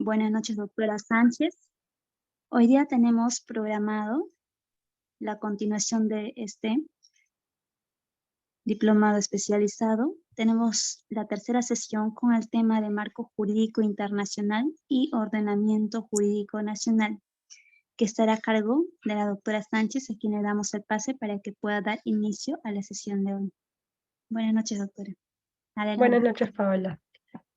Buenas noches, doctora Sánchez. Hoy día tenemos programado la continuación de este diplomado especializado. Tenemos la tercera sesión con el tema de marco jurídico internacional y ordenamiento jurídico nacional, que estará a cargo de la doctora Sánchez, a quien le damos el pase para que pueda dar inicio a la sesión de hoy. Buenas noches, doctora. Buenas Adelante. noches, Paola.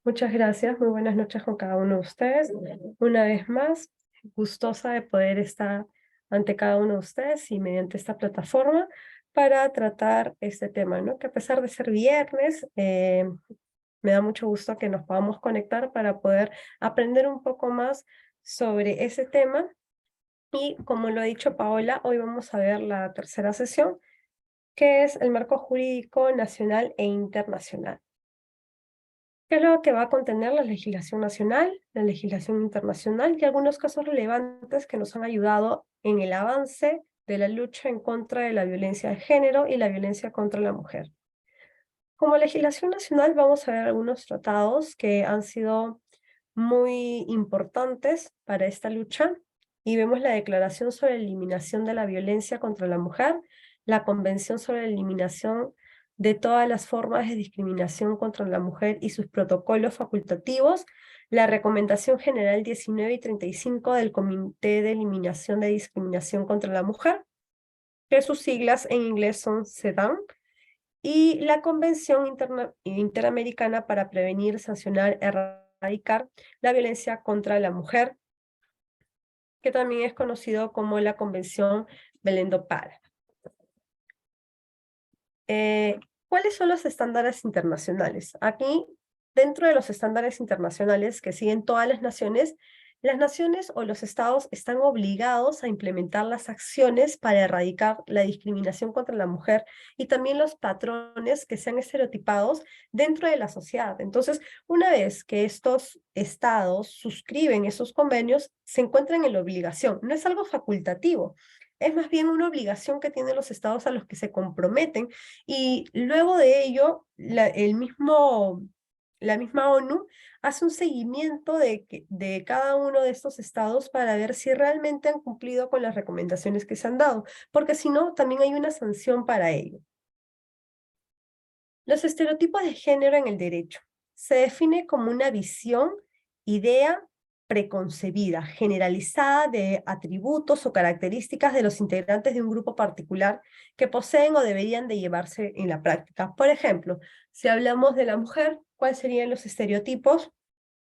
Muchas gracias. Muy buenas noches con cada uno de ustedes. Una vez más, gustosa de poder estar ante cada uno de ustedes y mediante esta plataforma para tratar este tema, ¿no? Que a pesar de ser viernes, me da mucho gusto que nos podamos conectar para poder aprender un poco más sobre ese tema. Y como lo ha dicho Paola, hoy vamos a ver la tercera sesión, que es el marco jurídico nacional e internacional. ¿Qué es lo que va a contener la legislación nacional, la legislación internacional y algunos casos relevantes que nos han ayudado en el avance de la lucha en contra de la violencia de género y la violencia contra la mujer? Como legislación nacional vamos a ver algunos tratados que han sido muy importantes para esta lucha y vemos la Declaración sobre la Eliminación de la Violencia contra la Mujer, la Convención sobre la Eliminación de todas las formas de discriminación contra la mujer y sus protocolos facultativos, la Recomendación General 19 y 35 del Comité de Eliminación de Discriminación contra la Mujer, que sus siglas en inglés son CEDAW, y la Convención Interamericana para Prevenir, Sancionar, Erradicar la Violencia contra la Mujer, que también es conocido como la Convención Belém do Pará. ¿Cuáles son los estándares internacionales? Aquí, dentro de los estándares internacionales que siguen todas las naciones o los estados están obligados a implementar las acciones para erradicar la discriminación contra la mujer y también los patrones que sean estereotipados dentro de la sociedad. Entonces, una vez que estos estados suscriben esos convenios, se encuentran en la obligación. No es algo facultativo, es más bien una obligación que tienen los estados a los que se comprometen y luego de ello, la misma ONU hace un seguimiento de cada uno de estos estados para ver si realmente han cumplido con las recomendaciones que se han dado, porque si no, también hay una sanción para ello. Los estereotipos de género en el derecho. Se define como una visión, idea preconcebida, generalizada de atributos o características de los integrantes de un grupo particular que poseen o deberían de llevarse en la práctica. Por ejemplo, si hablamos de la mujer, ¿cuáles serían los estereotipos?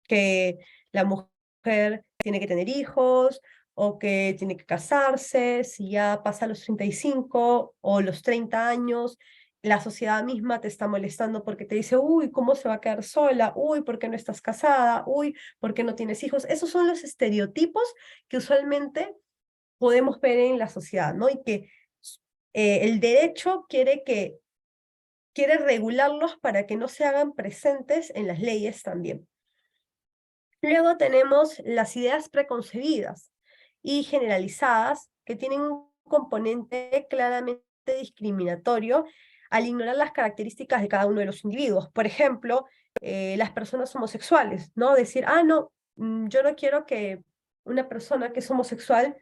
Que la mujer tiene que tener hijos, o que tiene que casarse, si ya pasa los 35 o los 30 años, la sociedad misma te está molestando porque te dice, uy, ¿cómo se va a quedar sola? Uy, ¿por qué no estás casada? Uy, ¿por qué no tienes hijos? Esos son los estereotipos que usualmente podemos ver en la sociedad, ¿no? Y que el derecho quiere regularlos para que no se hagan presentes en las leyes también. Luego tenemos las ideas preconcebidas y generalizadas que tienen un componente claramente discriminatorio al ignorar las características de cada uno de los individuos. Por ejemplo, las personas homosexuales, ¿no? Decir, no, yo no quiero que una persona que es homosexual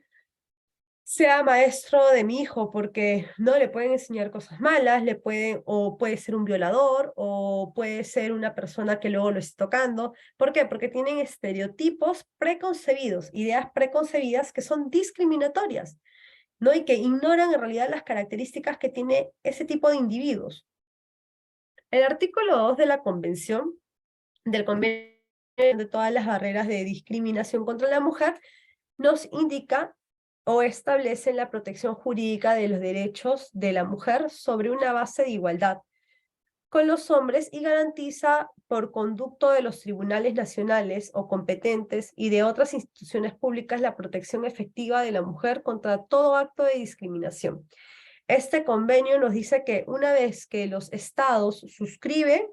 sea maestro de mi hijo, porque no le pueden enseñar cosas malas, o puede ser un violador, o puede ser una persona que luego lo esté tocando. ¿Por qué? Porque tienen estereotipos preconcebidos, ideas preconcebidas que son discriminatorias, ¿no? Y que ignoran en realidad las características que tiene ese tipo de individuos. El artículo 2 de la Convención, del Convenio de todas las barreras de discriminación contra la mujer, nos indica o establece la protección jurídica de los derechos de la mujer sobre una base de igualdad con los hombres y garantiza por conducto de los tribunales nacionales o competentes y de otras instituciones públicas la protección efectiva de la mujer contra todo acto de discriminación. Este convenio nos dice que una vez que los estados suscriben,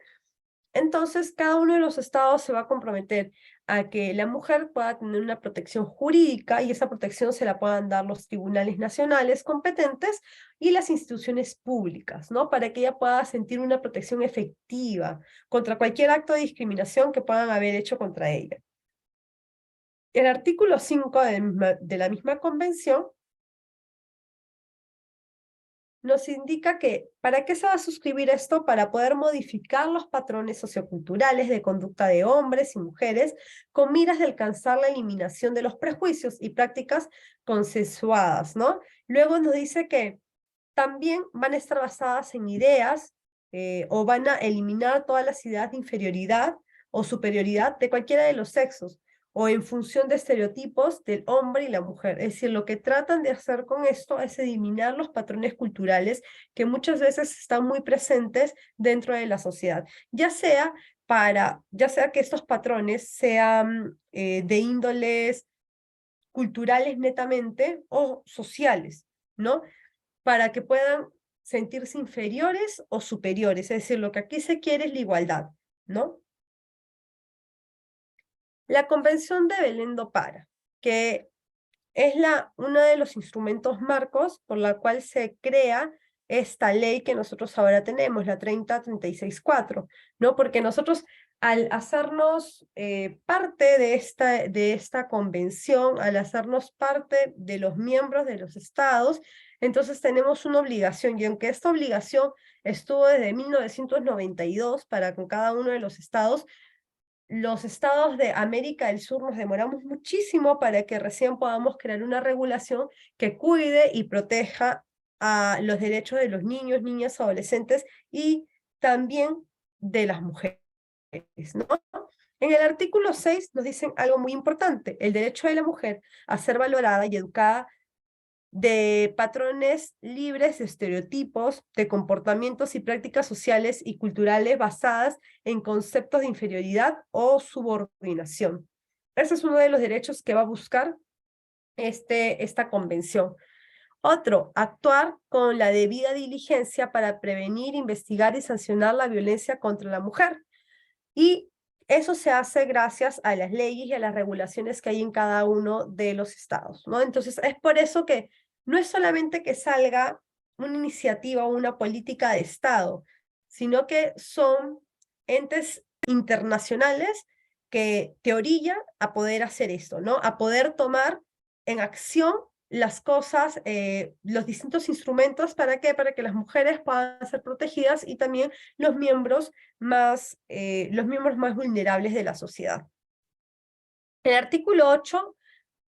entonces, cada uno de los estados se va a comprometer a que la mujer pueda tener una protección jurídica y esa protección se la puedan dar los tribunales nacionales competentes y las instituciones públicas, ¿no? Para que ella pueda sentir una protección efectiva contra cualquier acto de discriminación que puedan haber hecho contra ella. el artículo 5 de la misma convención nos indica que, ¿para qué se va a suscribir esto? Para poder modificar los patrones socioculturales de conducta de hombres y mujeres con miras de alcanzar la eliminación de los prejuicios y prácticas consensuadas, ¿no? Luego nos dice que también van a estar basadas en ideas o van a eliminar todas las ideas de inferioridad o superioridad de cualquiera de los sexos, o en función de estereotipos del hombre y la mujer. Es decir, lo que tratan de hacer con esto es eliminar los patrones culturales que muchas veces están muy presentes dentro de la sociedad, ya sea que estos patrones sean de índoles culturales netamente o sociales, ¿no? Para que puedan sentirse inferiores o superiores. Es decir, lo que aquí se quiere es la igualdad, ¿no? La Convención de Belén do Pará, que es uno de los instrumentos marcos por la cual se crea esta ley que nosotros ahora tenemos, la 3036-4, ¿no? Porque nosotros, al hacernos parte de esta convención, al hacernos parte de los miembros de los estados, entonces tenemos una obligación, y aunque esta obligación estuvo desde 1992 para con cada uno de los estados de América del Sur nos demoramos muchísimo para que recién podamos crear una regulación que cuide y proteja a los derechos de los niños, niñas, adolescentes y también de las mujeres, ¿no? En el artículo 6 nos dicen algo muy importante, el derecho de la mujer a ser valorada y educada de patrones libres de estereotipos, de comportamientos y prácticas sociales y culturales basadas en conceptos de inferioridad o subordinación. Ese es uno de los derechos que va a buscar esta convención. Otro, actuar con la debida diligencia para prevenir, investigar y sancionar la violencia contra la mujer. Y eso se hace gracias a las leyes y a las regulaciones que hay en cada uno de los estados, ¿no? Entonces, es por eso que no es solamente que salga una iniciativa o una política de Estado, sino que son entes internacionales que te orillan a poder hacer esto, ¿no? A poder tomar en acción las cosas, los distintos instrumentos, ¿para qué? Para que las mujeres puedan ser protegidas y también los miembros los miembros más vulnerables de la sociedad. El artículo 8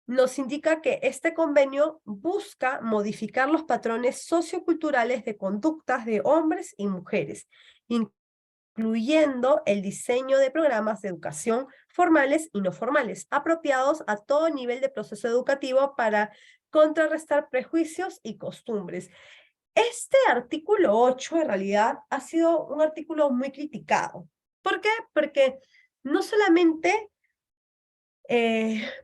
nos indica que este convenio busca modificar los patrones socioculturales de conductas de hombres y mujeres, incluyendo el diseño de programas de educación formales y no formales, apropiados a todo nivel de proceso educativo para contrarrestar prejuicios y costumbres. Este artículo 8 en realidad ha sido un artículo muy criticado. ¿Por qué? Porque no solamente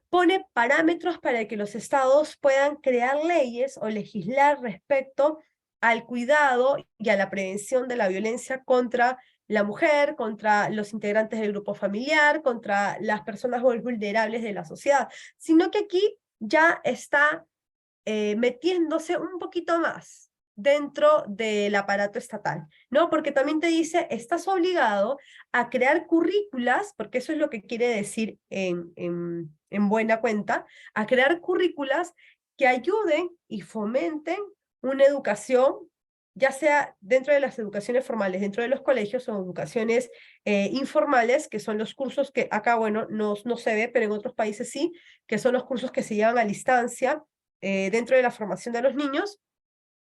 pone parámetros para que los estados puedan crear leyes o legislar respecto al cuidado y a la prevención de la violencia contra la mujer, contra los integrantes del grupo familiar, contra las personas vulnerables de la sociedad, sino que aquí ya está metiéndose un poquito más dentro del aparato estatal, ¿no? Porque también te dice, estás obligado a crear currículas, porque eso es lo que quiere decir en buena cuenta, a crear currículas que ayuden y fomenten una educación, ya sea dentro de las educaciones formales, dentro de los colegios o educaciones informales, que son los cursos que acá, bueno, no se ve, pero en otros países sí, que son los cursos que se llevan a distancia, dentro de la formación de los niños,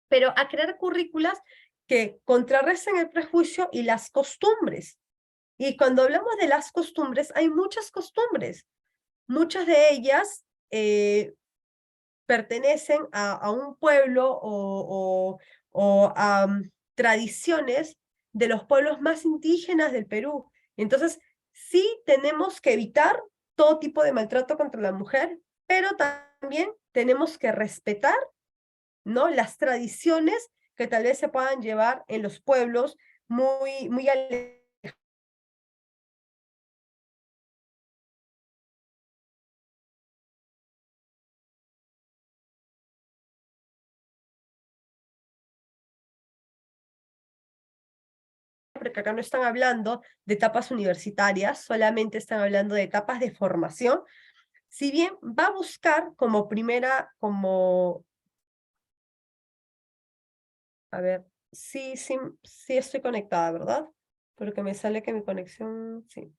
pero a crear currículas que contrarresten el prejuicio y las costumbres. Y cuando hablamos de las costumbres, hay muchas costumbres. Muchas de ellas pertenecen a un pueblo o a tradiciones de los pueblos más indígenas del Perú. Entonces, sí tenemos que evitar todo tipo de maltrato contra la mujer, pero también tenemos que respetar, ¿no? Las tradiciones que tal vez se puedan llevar en los pueblos muy alejados, porque acá no están hablando de etapas universitarias, solamente están hablando de etapas de formación, si bien va a buscar como primera, a ver, sí estoy conectada, ¿verdad? Porque me sale que mi conexión, sí.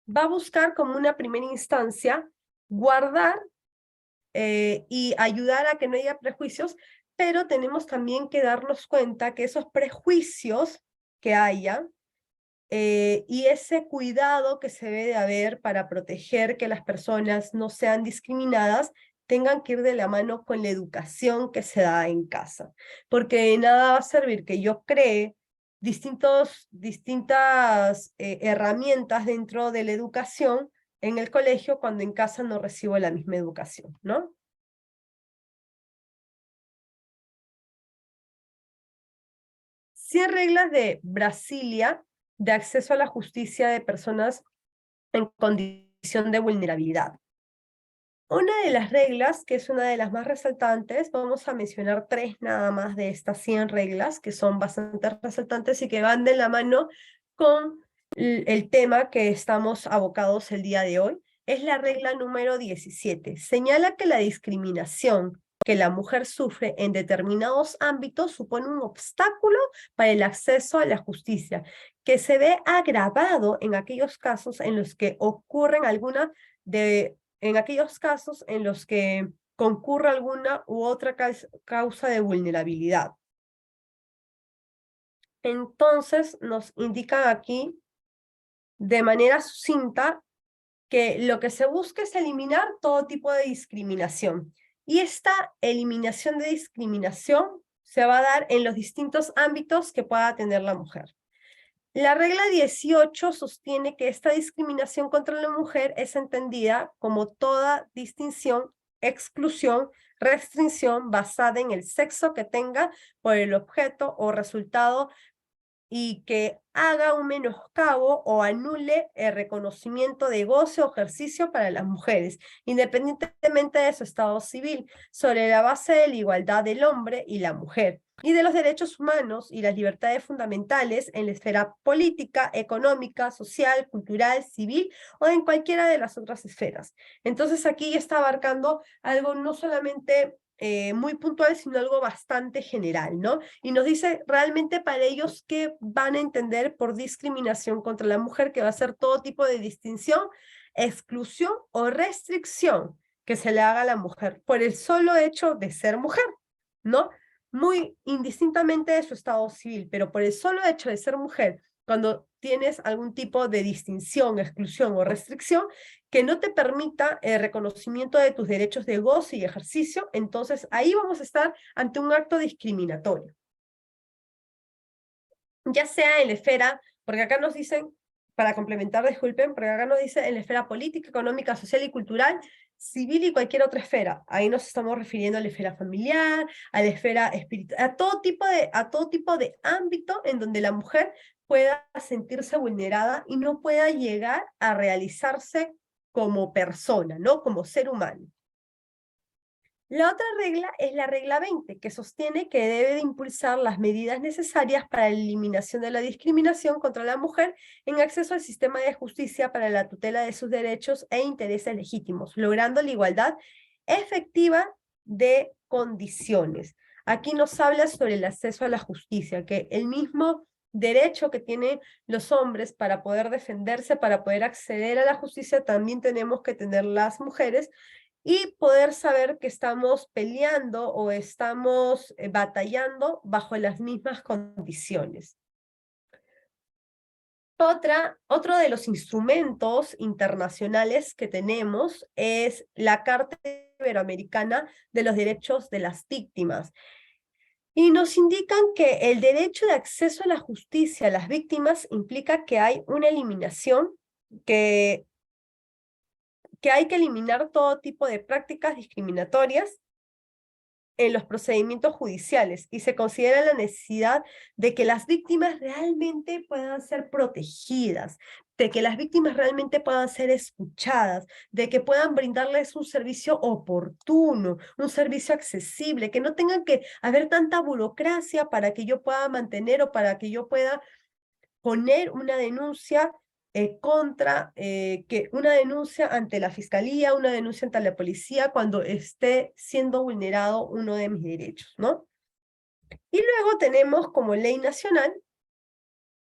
Va a buscar como una primera instancia guardar y ayudar a que no haya prejuicios, pero tenemos también que darnos cuenta que esos prejuicios que haya y ese cuidado que se debe de haber para proteger que las personas no sean discriminadas tengan que ir de la mano con la educación que se da en casa. Porque de nada va a servir que yo cree distintas herramientas dentro de la educación en el colegio cuando en casa no recibo la misma educación, ¿no? 100 reglas de Brasilia de acceso a la justicia de personas en condición de vulnerabilidad. Una de las reglas, que es una de las más resaltantes, vamos a mencionar 3 nada más de estas 100 reglas, que son bastante resaltantes y que van de la mano con el tema que estamos abocados el día de hoy. Es la regla número 17. Señala que la discriminación que la mujer sufre en determinados ámbitos supone un obstáculo para el acceso a la justicia, que se ve agravado en aquellos casos en los que ocurren en aquellos casos en los que concurra alguna u otra causa de vulnerabilidad. Entonces nos indican aquí de manera sucinta que lo que se busca es eliminar todo tipo de discriminación. Y esta eliminación de discriminación se va a dar en los distintos ámbitos que pueda tener la mujer. La regla 18 sostiene que esta discriminación contra la mujer es entendida como toda distinción, exclusión, restricción basada en el sexo que tenga por el objeto o resultado y que haga un menoscabo o anule el reconocimiento de goce o ejercicio para las mujeres, independientemente de su estado civil, sobre la base de la igualdad del hombre y la mujer, y de los derechos humanos y las libertades fundamentales en la esfera política, económica, social, cultural, civil o en cualquiera de las otras esferas. Entonces aquí está abarcando algo no solamente muy puntual, sino algo bastante general, ¿no? Y nos dice realmente para ellos qué van a entender por discriminación contra la mujer, que va a ser todo tipo de distinción, exclusión o restricción que se le haga a la mujer por el solo hecho de ser mujer, ¿no? Muy indistintamente de su estado civil, pero por el solo hecho de ser mujer, cuando tienes algún tipo de distinción, exclusión o restricción, que no te permita el reconocimiento de tus derechos de goce y ejercicio, entonces ahí vamos a estar ante un acto discriminatorio. Ya sea en la esfera, porque acá nos dicen, para complementar, disculpen, porque acá nos dice en la esfera política, económica, social y cultural, civil y cualquier otra esfera. Ahí nos estamos refiriendo a la esfera familiar, a la esfera espiritual, a todo tipo de ámbito en donde la mujer pueda sentirse vulnerada y no pueda llegar a realizarse como persona, ¿no? Como ser humano. La otra regla es la regla 20, que sostiene que debe de impulsar las medidas necesarias para la eliminación de la discriminación contra la mujer en acceso al sistema de justicia para la tutela de sus derechos e intereses legítimos, logrando la igualdad efectiva de condiciones. Aquí nos habla sobre el acceso a la justicia, que el mismo derecho que tienen los hombres para poder defenderse, para poder acceder a la justicia, también tenemos que tener las mujeres, y poder saber que estamos peleando o estamos batallando bajo las mismas condiciones. Otro de los instrumentos internacionales que tenemos es la Carta Iberoamericana de los Derechos de las Víctimas. Y nos indican que el derecho de acceso a la justicia a las víctimas implica que hay una eliminación, que hay que eliminar todo tipo de prácticas discriminatorias en los procedimientos judiciales y se considera la necesidad de que las víctimas realmente puedan ser protegidas, de que las víctimas realmente puedan ser escuchadas, de que puedan brindarles un servicio oportuno, un servicio accesible, que no tengan que haber tanta burocracia para que yo pueda mantener o para que yo pueda poner una denuncia contra que una denuncia ante la fiscalía, una denuncia ante la policía cuando esté siendo vulnerado uno de mis derechos, ¿no? Y luego tenemos como ley nacional,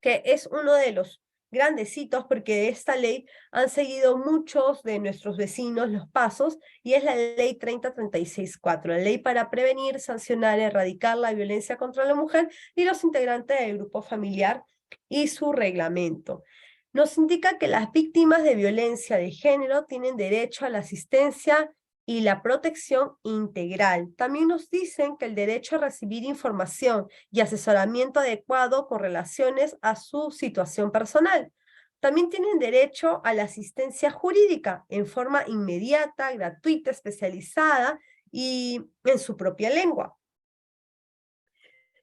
que es uno de los grandes hitos, porque de esta ley han seguido muchos de nuestros vecinos los pasos, y es la ley 30364, la ley para prevenir, sancionar, erradicar la violencia contra la mujer y los integrantes del grupo familiar y su reglamento. Nos indica que las víctimas de violencia de género tienen derecho a la asistencia y la protección integral. También nos dicen que el derecho a recibir información y asesoramiento adecuado con relaciones a su situación personal. También tienen derecho a la asistencia jurídica en forma inmediata, gratuita, especializada y en su propia lengua.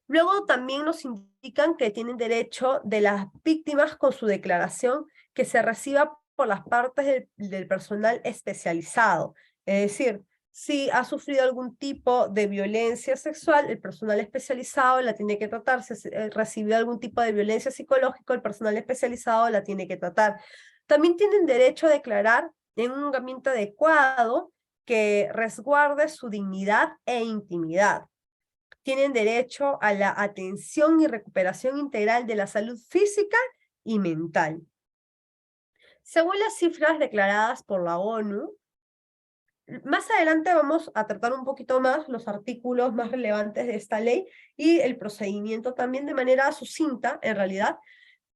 Luego también nos indican que tienen derecho de las víctimas con su declaración que se reciba por las partes del personal especializado. Es decir, si ha sufrido algún tipo de violencia sexual, el personal especializado la tiene que tratar. Si recibió algún tipo de violencia psicológica, el personal especializado la tiene que tratar. También tienen derecho a declarar en un ambiente adecuado que resguarde su dignidad e intimidad. Tienen derecho a la atención y recuperación integral de la salud física y mental. Según las cifras declaradas por la ONU, más adelante vamos a tratar un poquito más los artículos más relevantes de esta ley y el procedimiento también de manera sucinta, en realidad,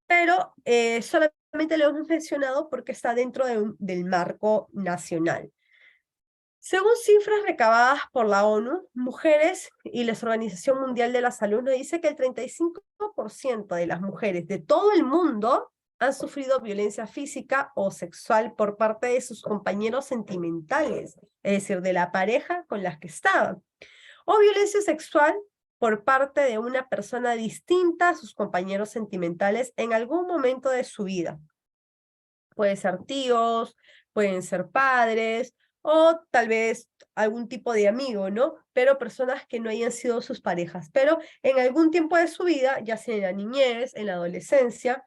pero solamente lo hemos mencionado porque está dentro del marco nacional. Según cifras recabadas por la ONU, mujeres y la Organización Mundial de la Salud nos dice que el 35% de las mujeres de todo el mundo han sufrido violencia física o sexual por parte de sus compañeros sentimentales, es decir, de la pareja con las que estaban, o violencia sexual por parte de una persona distinta a sus compañeros sentimentales en algún momento de su vida. Pueden ser tíos, pueden ser padres, o tal vez algún tipo de amigo, ¿no? Pero personas que no hayan sido sus parejas, pero en algún tiempo de su vida, ya sea en la niñez, en la adolescencia,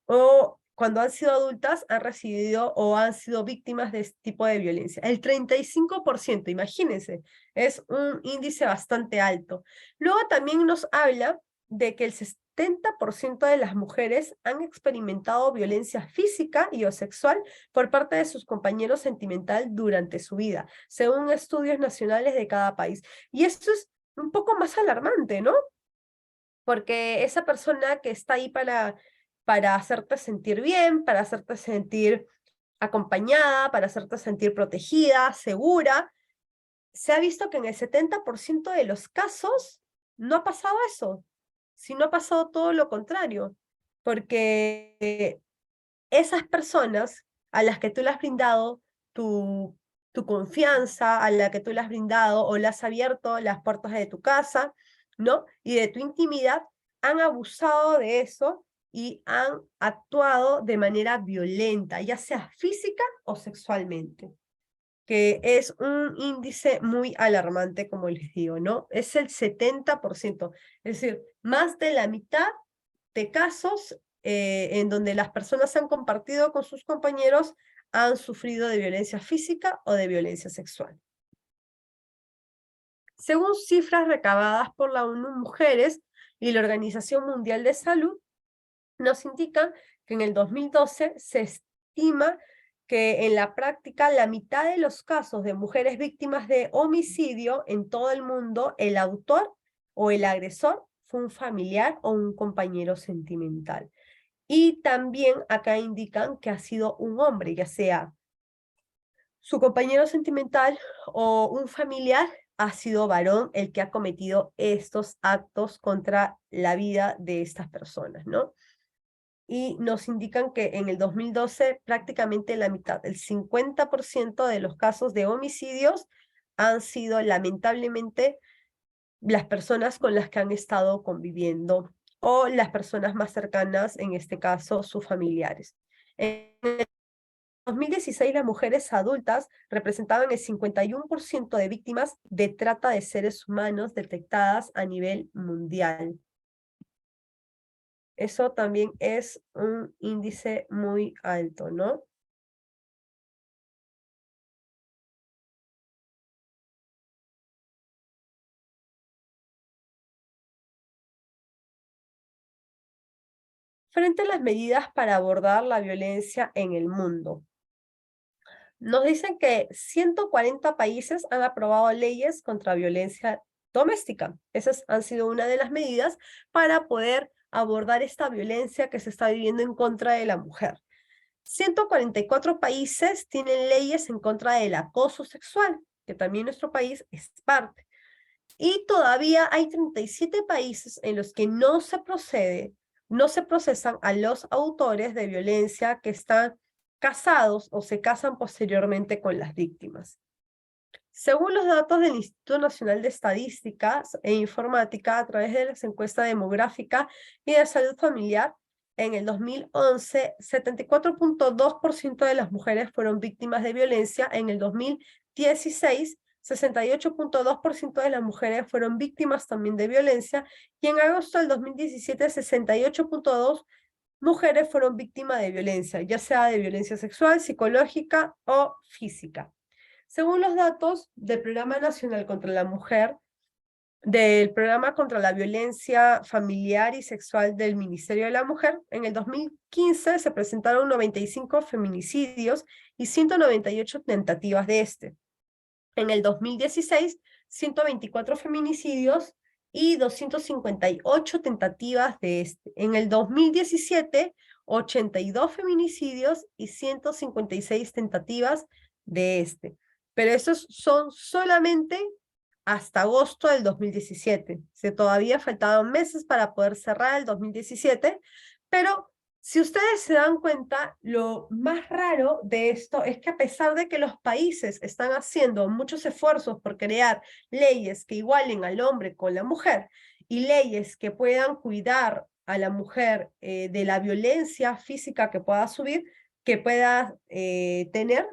o cuando han sido adultas, han recibido o han sido víctimas de este tipo de violencia. El 35%, imagínense, es un índice bastante alto. Luego también nos habla de que el 70% de las mujeres han experimentado violencia física y o sexual por parte de sus compañeros sentimental durante su vida, según estudios nacionales de cada país. Y esto es un poco más alarmante, ¿no? Porque esa persona que está ahí para hacerte sentir bien, para hacerte sentir acompañada, para hacerte sentir protegida, segura, se ha visto que en el 70% de los casos no ha pasado eso, sino ha pasado todo lo contrario, porque esas personas a las que tú le has brindado tu, tu confianza, a la que tú le has brindado o le has abierto las puertas de tu casa, ¿no? Y de tu intimidad, han abusado de eso y han actuado de manera violenta, ya sea física o sexualmente, que es un índice muy alarmante, como les digo, ¿no? Es el 70%, es decir, más de la mitad de casos en donde las personas han compartido con sus compañeros han sufrido de violencia física o de violencia sexual. Según cifras recabadas por la ONU Mujeres y la Organización Mundial de Salud, nos indican que en el 2012 se estima que en la práctica la mitad de los casos de mujeres víctimas de homicidio en todo el mundo, el autor o el agresor fue un familiar o un compañero sentimental. Y también acá indican que ha sido un hombre, ya sea su compañero sentimental o un familiar, ha sido varón el que ha cometido estos actos contra la vida de estas personas, ¿no? Y nos indican que en el 2012 prácticamente la mitad, el 50% de los casos de homicidios han sido lamentablemente las personas con las que han estado conviviendo o las personas más cercanas, en este caso sus familiares. En el 2016 las mujeres adultas representaban el 51% de víctimas de trata de seres humanos detectadas a nivel mundial. Eso también es un índice muy alto, ¿no? Frente a las medidas para abordar la violencia en el mundo. Nos dicen que 140 países han aprobado leyes contra violencia doméstica. Esas han sido una de las medidas para poder abordar esta violencia que se está viviendo en contra de la mujer. 144 países tienen leyes en contra del acoso sexual, que también nuestro país es parte. Y todavía hay 37 países en los que no se procesan a los autores de violencia que están casados o se casan posteriormente con las víctimas. Según los datos del Instituto Nacional de Estadísticas e Informática, a través de las encuestas demográfica y de salud familiar, en el 2011, 74.2% de las mujeres fueron víctimas de violencia. En el 2016, 68.2% de las mujeres fueron víctimas también de violencia. Y en agosto del 2017, 68.2% mujeres fueron víctimas de violencia, ya sea de violencia sexual, psicológica o física. Según los datos del Programa Nacional contra la Mujer, del Programa contra la Violencia Familiar y Sexual del Ministerio de la Mujer, en el 2015 se presentaron 95 feminicidios y 198 tentativas de este. En el 2016, 124 feminicidios y 258 tentativas de este. En el 2017, 82 feminicidios y 156 tentativas de este. Pero esos son solamente hasta agosto del 2017. Todavía faltaban meses para poder cerrar el 2017, pero si ustedes se dan cuenta, lo más raro de esto es que a pesar de que los países están haciendo muchos esfuerzos por crear leyes que igualen al hombre con la mujer y leyes que puedan cuidar a la mujer de la violencia física que pueda tener,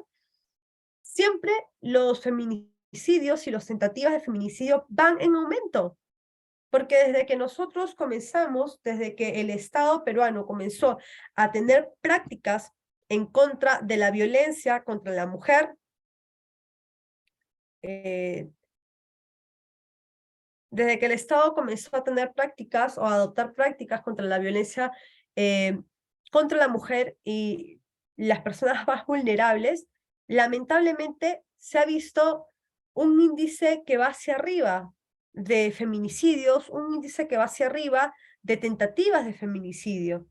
siempre los feminicidios y las tentativas de feminicidio van en aumento. Porque desde que nosotros comenzamos, desde que el Estado peruano comenzó a tener prácticas en contra de la violencia contra la mujer, desde que el Estado comenzó a tener prácticas o a adoptar prácticas contra la violencia contra la mujer y las personas más vulnerables, lamentablemente se ha visto un índice que va hacia arriba de feminicidios, un índice que va hacia arriba de tentativas de feminicidio,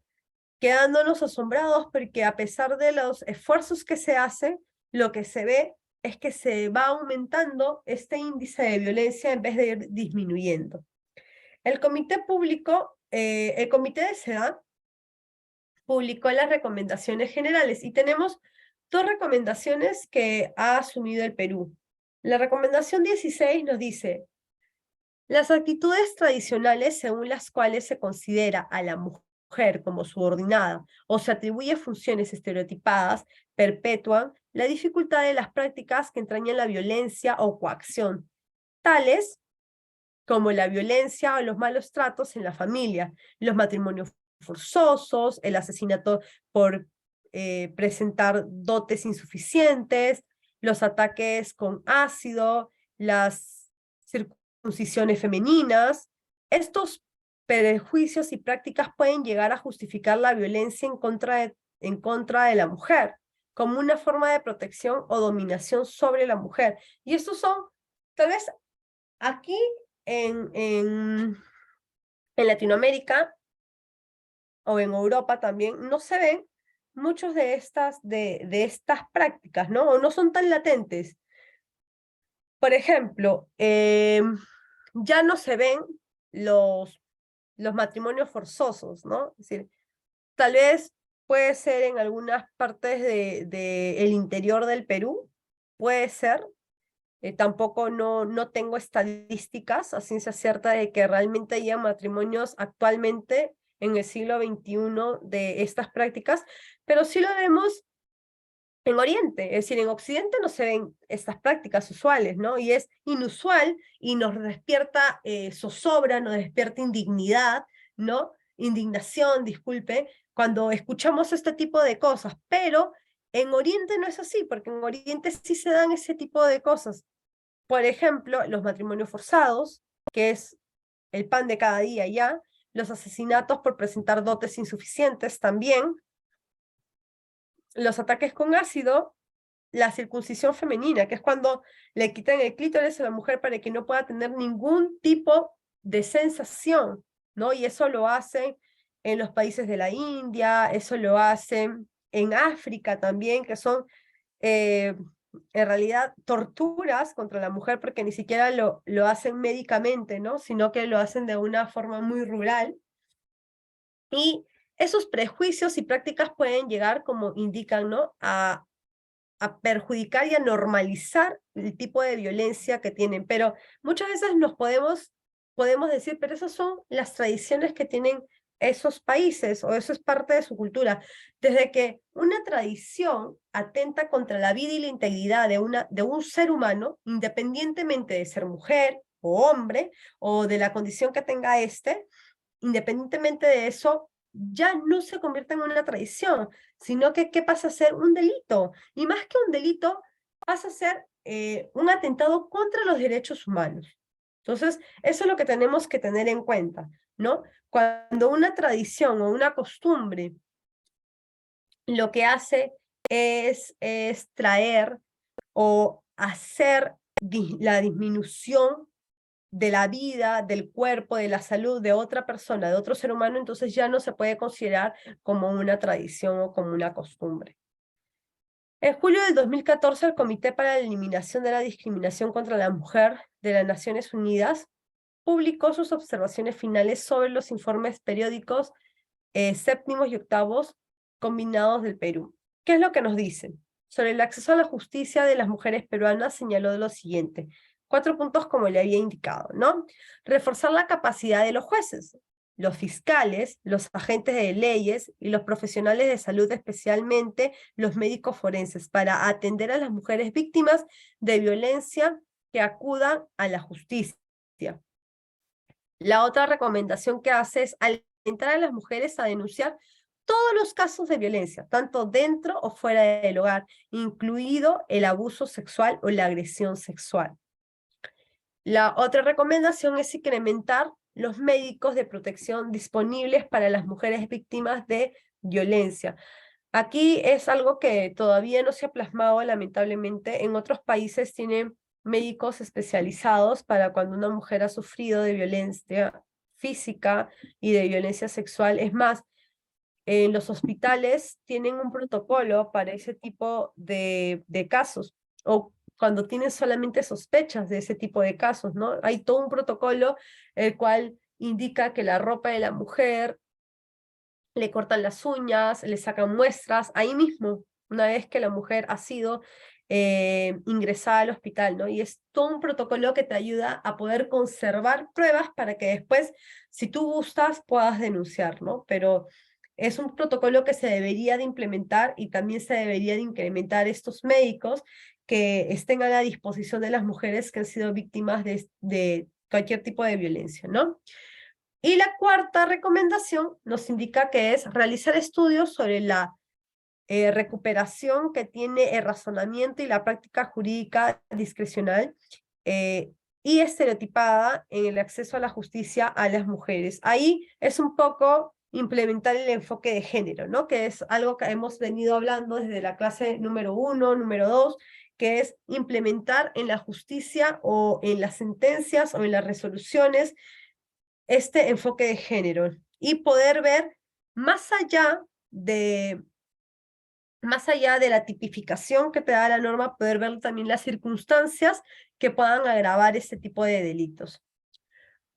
quedándonos asombrados porque a pesar de los esfuerzos que se hacen, lo que se ve es que se va aumentando este índice de violencia en vez de ir disminuyendo. El Comité de CEDAW publicó las recomendaciones generales y tenemos dos recomendaciones que ha asumido el Perú. La recomendación 16 nos dice: las actitudes tradicionales según las cuales se considera a la mujer como subordinada o se atribuye funciones estereotipadas perpetúan la dificultad de las prácticas que entrañan la violencia o coacción, tales como la violencia o los malos tratos en la familia, los matrimonios forzosos, el asesinato por presentar dotes insuficientes, los ataques con ácido, las circuncisiones femeninas. Estos prejuicios y prácticas pueden llegar a justificar la violencia en contra de la mujer, como una forma de protección o dominación sobre la mujer. Y estos son, tal vez, aquí en Latinoamérica o en Europa también no se ven muchos de estas prácticas, ¿no? O no son tan latentes. Por ejemplo, ya no se ven los matrimonios forzosos, ¿no? Es decir, tal vez puede ser en algunas partes el interior del Perú, puede ser. Tampoco no tengo estadísticas a ciencia cierta de que realmente haya matrimonios actualmente en el siglo XXI de estas prácticas, pero sí lo vemos en Oriente, es decir, en Occidente no se ven estas prácticas usuales, ¿no? Y es inusual y nos despierta zozobra, nos despierta indignidad, ¿no? indignación, disculpe, cuando escuchamos este tipo de cosas, pero en Oriente no es así, porque en Oriente sí se dan ese tipo de cosas. Por ejemplo, los matrimonios forzados, que es el pan de cada día ya, los asesinatos por presentar dotes insuficientes también, los ataques con ácido, la circuncisión femenina, que es cuando le quitan el clítoris a la mujer para que no pueda tener ningún tipo de sensación, ¿no? Y eso lo hacen en los países de la India, eso lo hacen en África también, que son en realidad torturas contra la mujer porque ni siquiera lo hacen médicamente, ¿no? Sino que lo hacen de una forma muy rural. Y esos prejuicios y prácticas pueden llegar, como indican, ¿no? A perjudicar y a normalizar el tipo de violencia que tienen. Pero muchas veces podemos decir, pero esas son las tradiciones que tienen esos países, o eso es parte de su cultura. Desde que una tradición atenta contra la vida y la integridad de un ser humano, independientemente de ser mujer o hombre, o de la condición que tenga independientemente de eso, ya no se convierte en una tradición, sino que ¿qué pasa a ser? Un delito. Y más que un delito, pasa a ser un atentado contra los derechos humanos. Entonces, eso es lo que tenemos que tener en cuenta, ¿no? Cuando una tradición o una costumbre lo que hace es traer o hacer la disminución de la vida, del cuerpo, de la salud de otra persona, de otro ser humano, entonces ya no se puede considerar como una tradición o como una costumbre. En julio del 2014, el Comité para la Eliminación de la Discriminación contra la Mujer de las Naciones Unidas publicó sus observaciones finales sobre los informes periódicos séptimos y octavos combinados del Perú. ¿Qué es lo que nos dicen? Sobre el acceso a la justicia de las mujeres peruanas señaló lo siguiente. 4 puntos como le había indicado, ¿no? Reforzar la capacidad de los jueces, los fiscales, los agentes de leyes y los profesionales de salud, especialmente los médicos forenses, para atender a las mujeres víctimas de violencia que acudan a la justicia. La otra recomendación que hace es alentar a las mujeres a denunciar todos los casos de violencia, tanto dentro o fuera del hogar, incluido el abuso sexual o la agresión sexual. La otra recomendación es incrementar los médicos de protección disponibles para las mujeres víctimas de violencia. Aquí es algo que todavía no se ha plasmado, lamentablemente. En otros países tienen médicos especializados para cuando una mujer ha sufrido de violencia física y de violencia sexual. Es más, en los hospitales tienen un protocolo para ese tipo de casos, o cuando tienen solamente sospechas de ese tipo de casos, ¿no? Hay todo un protocolo el cual indica que la ropa de la mujer le cortan las uñas, le sacan muestras, ahí mismo, una vez que la mujer ha sido ingresada al hospital, ¿no? Y es todo un protocolo que te ayuda a poder conservar pruebas para que después, si tú gustas, puedas denunciar, ¿no? Pero es un protocolo que se debería de implementar y también se debería de incrementar estos médicos que estén a la disposición de las mujeres que han sido víctimas de cualquier tipo de violencia, ¿no? Y la cuarta recomendación nos indica que es realizar estudios sobre la recuperación que tiene el razonamiento y la práctica jurídica discrecional y estereotipada en el acceso a la justicia a las mujeres. Ahí es un poco implementar el enfoque de género, ¿no? Que es algo que hemos venido hablando desde la clase número 1, número 2, que es implementar en la justicia o en las sentencias o en las resoluciones este enfoque de género y poder ver más allá de la tipificación que te da la norma, poder ver también las circunstancias que puedan agravar este tipo de delitos.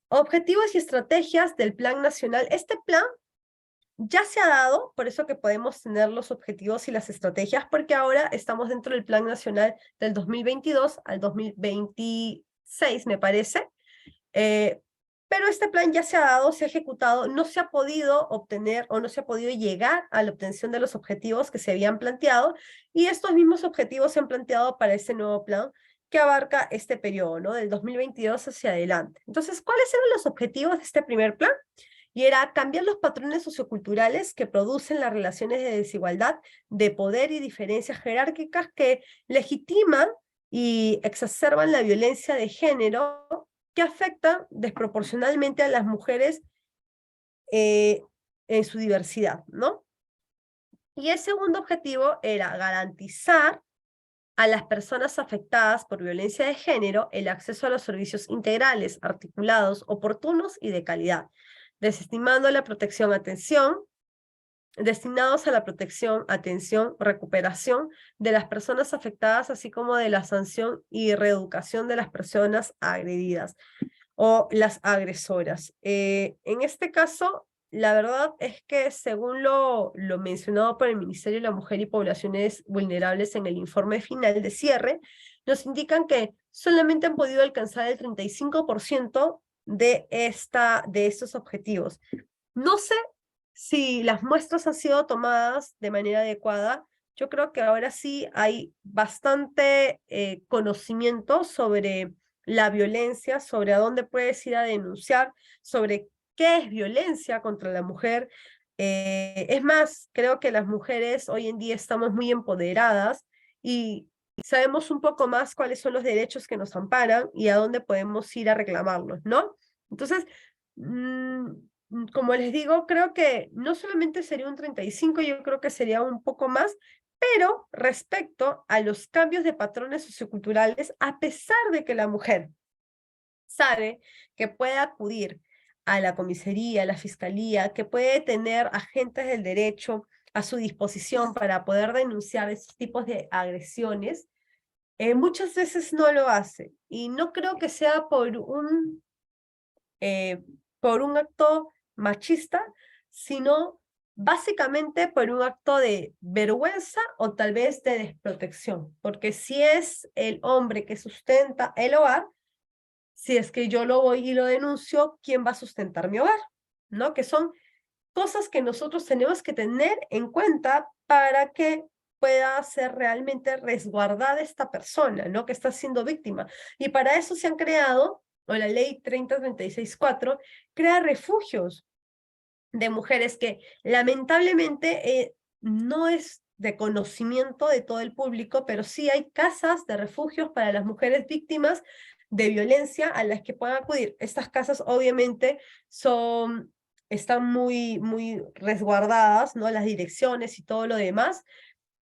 Objetivos y estrategias del Plan Nacional. Este plan ya se ha dado, por eso que podemos tener los objetivos y las estrategias, porque ahora estamos dentro del Plan Nacional del 2022 al 2026, me parece. Pero este plan ya se ha dado, se ha ejecutado, no se ha podido obtener o no se ha podido llegar a la obtención de los objetivos que se habían planteado, y estos mismos objetivos se han planteado para este nuevo plan que abarca este periodo, ¿no? Del 2022 hacia adelante. Entonces, ¿cuáles eran los objetivos de este primer plan? y era cambiar los patrones socioculturales que producen las relaciones de desigualdad, de poder y diferencias jerárquicas que legitiman y exacerban la violencia de género que afecta desproporcionalmente a las mujeres en su diversidad, ¿no? Y el segundo objetivo era garantizar a las personas afectadas por violencia de género el acceso a los servicios integrales, articulados, oportunos y de calidad, desestimando la protección, atención, destinados a la protección, atención, recuperación de las personas afectadas, así como de la sanción y reeducación de las personas agredidas o las agresoras. En este caso, la verdad es que según lo mencionado por el Ministerio de la Mujer y Poblaciones Vulnerables en el informe final de cierre, nos indican que solamente han podido alcanzar el 35% de estos objetivos. No sé si las muestras han sido tomadas de manera adecuada. Yo creo que ahora sí hay bastante conocimiento sobre la violencia, sobre a dónde puedes ir a denunciar, sobre qué es violencia contra la mujer. Es más, creo que las mujeres hoy en día estamos muy empoderadas y sabemos un poco más cuáles son los derechos que nos amparan y a dónde podemos ir a reclamarlos, ¿no? Entonces, como les digo, creo que no solamente sería un 35, yo creo que sería un poco más, pero respecto a los cambios de patrones socioculturales, a pesar de que la mujer sabe que puede acudir a la comisaría, a la fiscalía, que puede tener agentes del derecho a su disposición para poder denunciar esos tipos de agresiones, muchas veces no lo hace. Y no creo que sea por un acto machista, sino básicamente por un acto de vergüenza o tal vez de desprotección. Porque si es el hombre que sustenta el hogar, si es que yo lo voy y lo denuncio, ¿quién va a sustentar mi hogar? ¿No? Que son cosas que nosotros tenemos que tener en cuenta para que pueda ser realmente resguardada esta persona, ¿no? Que está siendo víctima. Y para eso se han creado, o la ley 30364, crea refugios de mujeres que lamentablemente no es de conocimiento de todo el público, pero sí hay casas de refugios para las mujeres víctimas de violencia a las que puedan acudir. Estas casas obviamente están muy resguardadas, ¿no? Las direcciones y todo lo demás,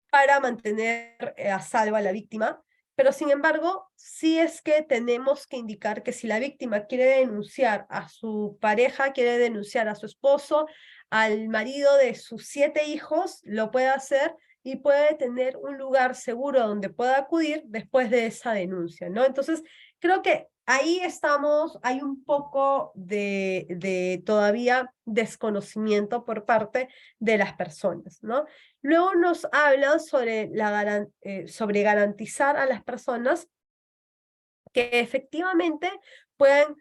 para mantener a salvo a la víctima, pero sin embargo, sí es que tenemos que indicar que si la víctima quiere denunciar a su pareja, quiere denunciar a su esposo, al marido de sus 7 hijos, lo puede hacer y puede tener un lugar seguro donde pueda acudir después de esa denuncia, ¿no? Entonces, creo que ahí estamos, hay un poco de todavía desconocimiento por parte de las personas, ¿no? Luego nos hablan sobre garantizar a las personas que efectivamente puedan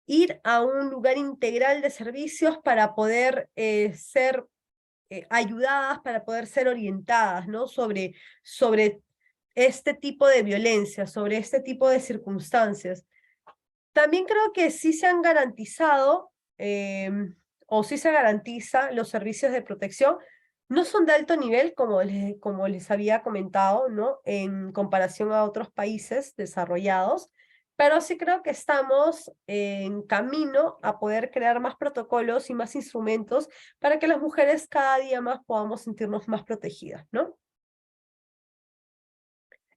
ir a un lugar integral de servicios para poder ser ayudadas, para poder ser orientadas, ¿no? Sobre este tipo de violencia, sobre este tipo de circunstancias. También creo que sí se han garantizado, o sí se garantiza los servicios de protección. No son de alto nivel, como les había comentado, ¿no? En comparación a otros países desarrollados, pero sí creo que estamos en camino a poder crear más protocolos y más instrumentos para que las mujeres cada día más podamos sentirnos más protegidas, ¿no?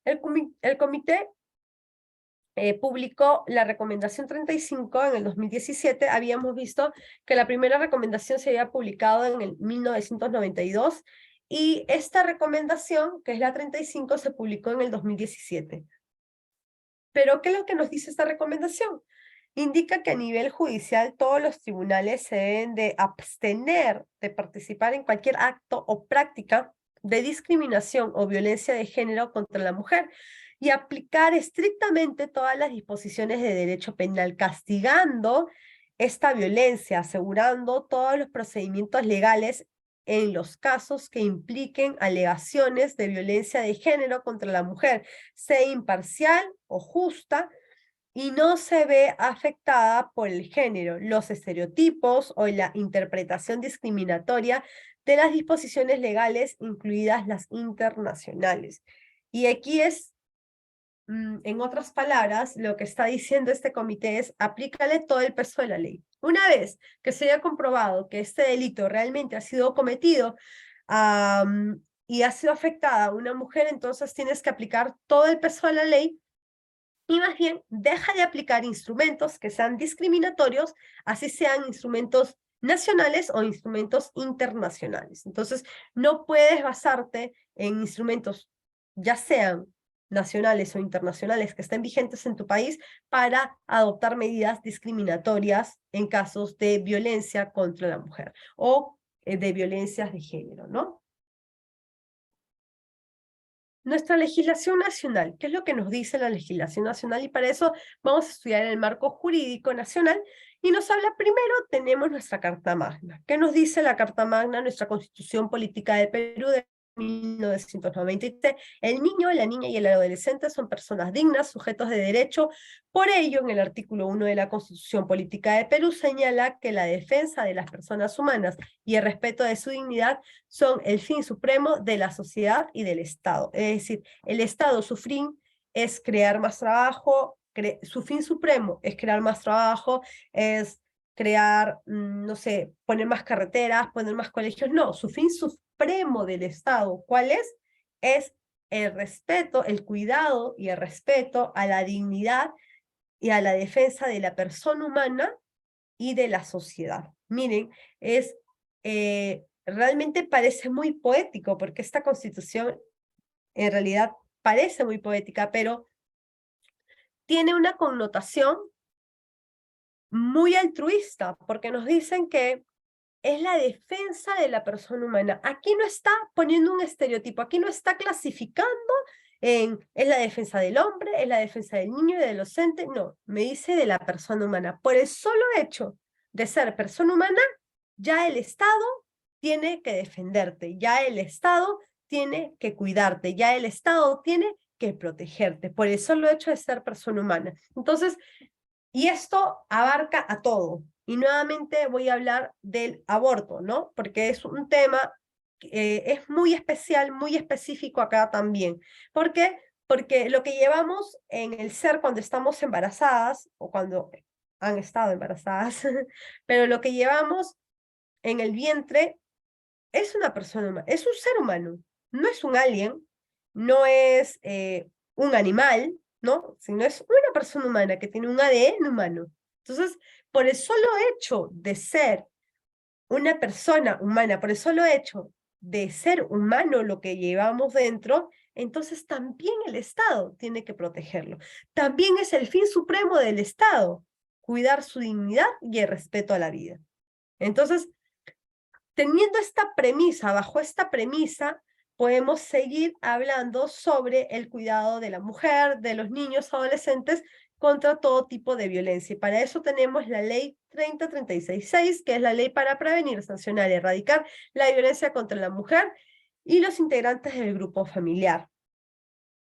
El comité publicó la recomendación 35 en el 2017. Habíamos visto que la primera recomendación se había publicado en el 1992 y esta recomendación, que es la 35, se publicó en el 2017. Pero, ¿qué es lo que nos dice esta recomendación? Indica que a nivel judicial todos los tribunales se deben de abstener de participar en cualquier acto o práctica de discriminación o violencia de género contra la mujer y aplicar estrictamente todas las disposiciones de derecho penal, castigando esta violencia, asegurando todos los procedimientos legales en los casos que impliquen alegaciones de violencia de género contra la mujer, sea imparcial o justa, y no se ve afectada por el género, los estereotipos o la interpretación discriminatoria de las disposiciones legales, incluidas las internacionales. Y aquí es, en otras palabras, lo que está diciendo este comité es: aplícale todo el peso de la ley. Una vez que se haya comprobado que este delito realmente ha sido cometido y ha sido afectada a una mujer, entonces tienes que aplicar todo el peso de la ley y más bien deja de aplicar instrumentos que sean discriminatorios, así sean instrumentos nacionales o instrumentos internacionales. Entonces, no puedes basarte en instrumentos, ya sean nacionales o internacionales, que estén vigentes en tu país para adoptar medidas discriminatorias en casos de violencia contra la mujer o de violencias de género, ¿no? Nuestra legislación nacional, ¿qué es lo que nos dice la legislación nacional? Y para eso vamos a estudiar el marco jurídico nacional, y nos habla primero, tenemos nuestra Carta Magna. ¿Qué nos dice la Carta Magna, nuestra Constitución Política de Perú de 1993? El niño, la niña y el adolescente son personas dignas, sujetos de derecho. Por ello, en el artículo 1 de la Constitución Política de Perú señala que la defensa de las personas humanas y el respeto de su dignidad son el fin supremo de la sociedad y del Estado. Es decir, el Estado, su fin es crear más trabajo, su fin supremo es crear más trabajo, es crear, no sé, poner más carreteras, poner más colegios. No, su fin supremo del Estado, ¿cuál es? Es el respeto, el cuidado y el respeto a la dignidad y a la defensa de la persona humana y de la sociedad. Miren, realmente parece muy poético, porque esta Constitución en realidad parece muy poética, pero tiene una connotación muy altruista, porque nos dicen que es la defensa de la persona humana. Aquí no está poniendo un estereotipo, aquí no está clasificando es la defensa del hombre, es la defensa del niño y del adolescente. No, me dice de la persona humana. Por el solo hecho de ser persona humana, ya el Estado tiene que defenderte, ya el Estado tiene que cuidarte, ya el Estado tiene que protegerte, por el solo hecho de ser persona humana. Entonces, y esto abarca a todo. Y nuevamente voy a hablar del aborto, ¿no? Porque es un tema es muy especial, muy específico acá también. ¿Por qué? Porque lo que llevamos en el ser cuando estamos embarazadas, o cuando han estado embarazadas, pero lo que llevamos en el vientre es una persona humana, es un ser humano, no es un alien, no es un animal, ¿no? Sino es una persona humana que tiene un ADN humano. Entonces, por el solo hecho de ser una persona humana, por el solo hecho de ser humano lo que llevamos dentro, entonces también el Estado tiene que protegerlo. También es el fin supremo del Estado, cuidar su dignidad y el respeto a la vida. Entonces, teniendo esta premisa, bajo esta premisa, podemos seguir hablando sobre el cuidado de la mujer, de los niños, adolescentes, contra todo tipo de violencia. Y para eso tenemos la ley 30366, que es la ley para prevenir, sancionar y erradicar la violencia contra la mujer y los integrantes del grupo familiar.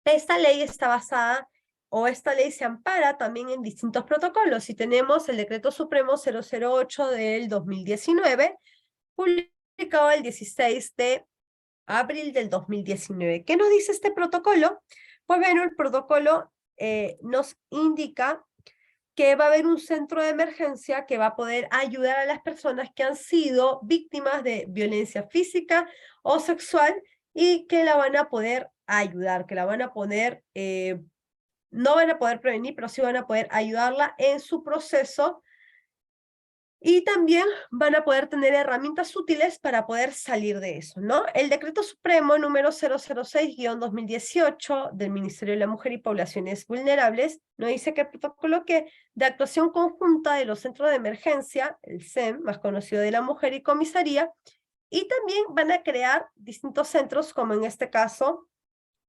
Esta ley está basada, o esta ley se ampara también en distintos protocolos, y tenemos el Decreto Supremo 008 del 2019, publicado el 16 de abril del 2019. ¿Qué nos dice este protocolo? Pues bueno, el protocolo nos indica que va a haber un centro de emergencia que va a poder ayudar a las personas que han sido víctimas de violencia física o sexual, y que la van a poder ayudar, que la van a poder, no van a poder prevenir, pero sí van a poder ayudarla en su proceso. Y también van a poder tener herramientas útiles para poder salir de eso, ¿no? El Decreto Supremo número 006-2018 del Ministerio de la Mujer y Poblaciones Vulnerables nos dice que el protocolo de actuación conjunta de los centros de emergencia, el CEM, más conocido de la mujer y comisaría, y también van a crear distintos centros, como en este caso,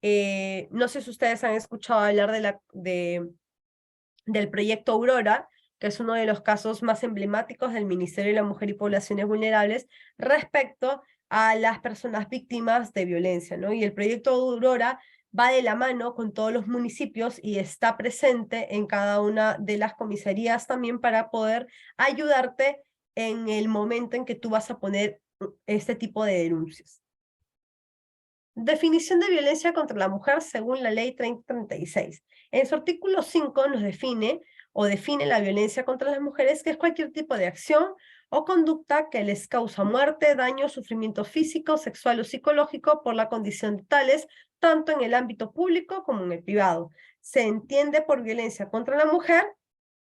no sé si ustedes han escuchado hablar del proyecto Aurora, que es uno de los casos más emblemáticos del Ministerio de la Mujer y Poblaciones Vulnerables respecto a las personas víctimas de violencia, ¿no? Y el proyecto Aurora va de la mano con todos los municipios y está presente en cada una de las comisarías también para poder ayudarte en el momento en que tú vas a poner este tipo de denuncias. Definición de violencia contra la mujer según la ley 3036. En su artículo 5 nos define la violencia contra las mujeres, que es cualquier tipo de acción o conducta que les causa muerte, daño, sufrimiento físico, sexual o psicológico por la condición de tales, tanto en el ámbito público como en el privado. Se entiende por violencia contra la mujer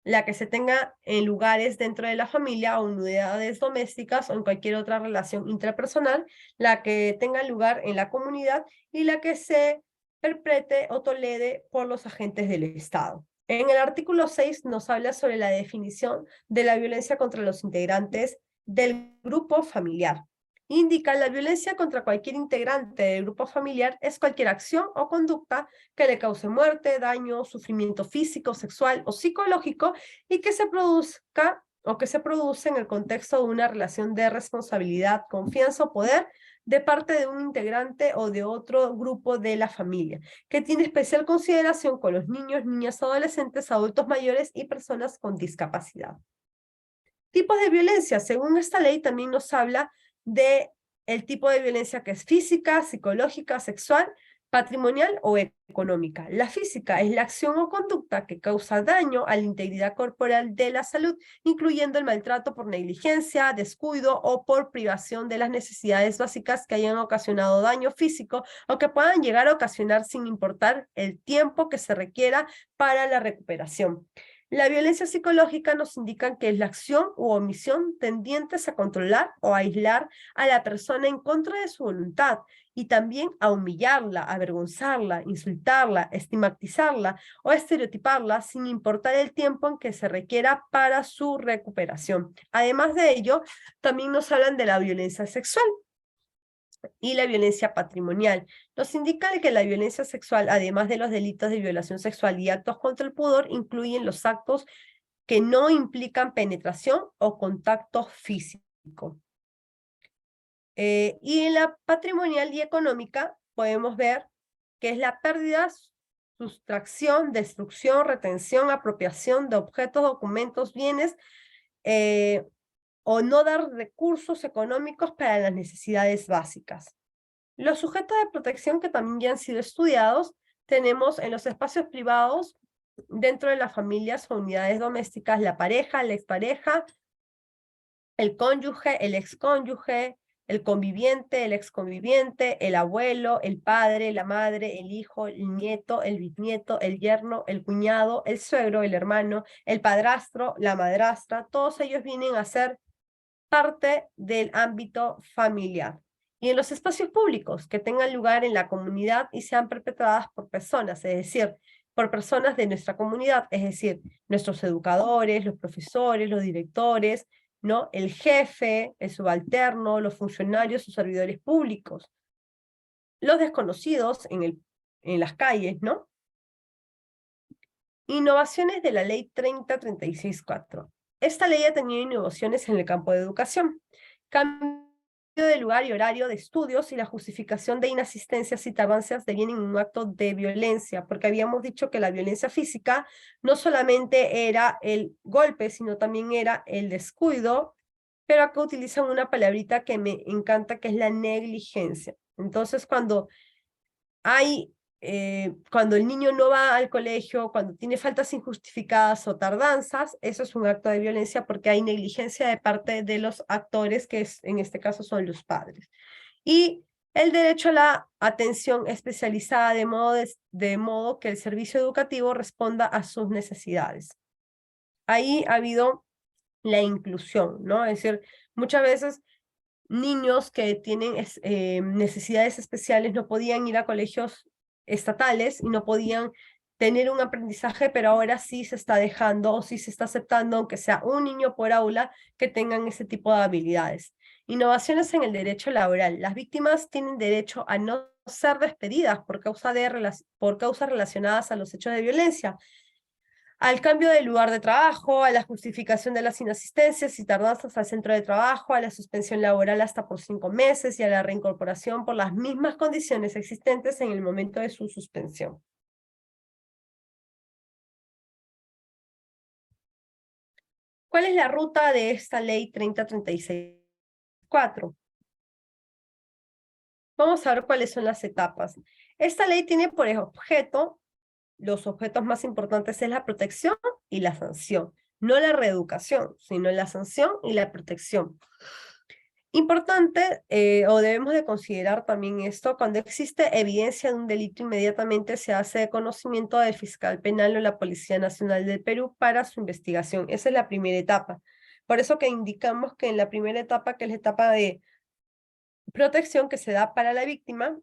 la que se tenga en lugares dentro de la familia o en unidades domésticas o en cualquier otra relación intrapersonal, la que tenga lugar en la comunidad y la que se perpetre o tolere por los agentes del Estado. En el artículo 6 nos habla sobre la definición de la violencia contra los integrantes del grupo familiar. Indica la violencia contra cualquier integrante del grupo familiar es cualquier acción o conducta que le cause muerte, daño, sufrimiento físico, sexual o psicológico y que se produzca o que se produce en el contexto de una relación de responsabilidad, confianza o poder de parte de un integrante o de otro grupo de la familia, que tiene especial consideración con los niños, niñas, adolescentes, adultos mayores y personas con discapacidad. Tipos de violencia. Según esta ley también nos habla de el tipo de violencia que es física, psicológica, sexual, patrimonial o económica. La física es la acción o conducta que causa daño a la integridad corporal de la salud, incluyendo el maltrato por negligencia, descuido o por privación de las necesidades básicas que hayan ocasionado daño físico o que puedan llegar a ocasionar sin importar el tiempo que se requiera para la recuperación. La violencia psicológica nos indica que es la acción u omisión tendientes a controlar o aislar a la persona en contra de su voluntad y también a humillarla, avergonzarla, insultarla, estigmatizarla o estereotiparla sin importar el tiempo en que se requiera para su recuperación. Además de ello, también nos hablan de la violencia sexual y la violencia patrimonial. Nos indica que la violencia sexual, además de los delitos de violación sexual y actos contra el pudor, incluyen los actos que no implican penetración o contacto físico. Y en la patrimonial y económica podemos ver que es la pérdida, sustracción, destrucción, retención, apropiación de objetos, documentos, bienes, o no dar recursos económicos para las necesidades básicas. Los sujetos de protección que también ya han sido estudiados, tenemos en los espacios privados, dentro de las familias o unidades domésticas, la pareja, la expareja, el cónyuge, el excónyuge, el conviviente, el exconviviente, el abuelo, el padre, la madre, el hijo, el nieto, el bisnieto, el yerno, el cuñado, el suegro, el hermano, el padrastro, la madrastra, todos ellos vienen a ser parte del ámbito familiar. Y en los espacios públicos que tengan lugar en la comunidad y sean perpetradas por personas, es decir, por personas de nuestra comunidad, es decir, nuestros educadores, los profesores, los directores, ¿no? El jefe, el subalterno, los funcionarios o servidores públicos, los desconocidos en las calles, ¿no? Innovaciones de la Ley 3036-4. Esta ley ha tenido innovaciones en el campo de educación. Cambio de lugar y horario de estudios y la justificación de inasistencias y tardancias devienen en un acto de violencia, porque habíamos dicho que la violencia física no solamente era el golpe, sino también era el descuido, pero acá utilizan una palabrita que me encanta, que es la negligencia. Entonces, cuando el niño no va al colegio, cuando tiene faltas injustificadas o tardanzas, eso es un acto de violencia porque hay negligencia de parte de los actores, que en este caso son los padres. Y el derecho a la atención especializada de modo que el servicio educativo responda a sus necesidades. Ahí ha habido la inclusión, ¿no? Es decir, muchas veces niños que tienen necesidades especiales no podían ir a colegios estatales y no podían tener un aprendizaje, pero ahora sí se está dejando o sí se está aceptando, aunque sea un niño por aula, que tengan ese tipo de habilidades. Innovaciones en el derecho laboral. Las víctimas tienen derecho a no ser despedidas por causas relacionadas a los hechos de violencia. al cambio de lugar de trabajo, a la justificación de las inasistencias y tardanzas al centro de trabajo, a la suspensión laboral hasta por 5 meses y a la reincorporación por las mismas condiciones existentes en el momento de su suspensión. ¿Cuál es la ruta de esta ley 3036-4? Vamos a ver cuáles son las etapas. Esta ley tiene por objeto, los objetos más importantes es la protección y la sanción. No la reeducación, sino la sanción y la protección. Importante, o debemos de considerar también esto, cuando existe evidencia de un delito, inmediatamente se hace conocimiento del fiscal penal o la Policía Nacional del Perú para su investigación. Esa es la primera etapa. Por eso que indicamos que en la primera etapa, que es la etapa de protección que se da para la víctima,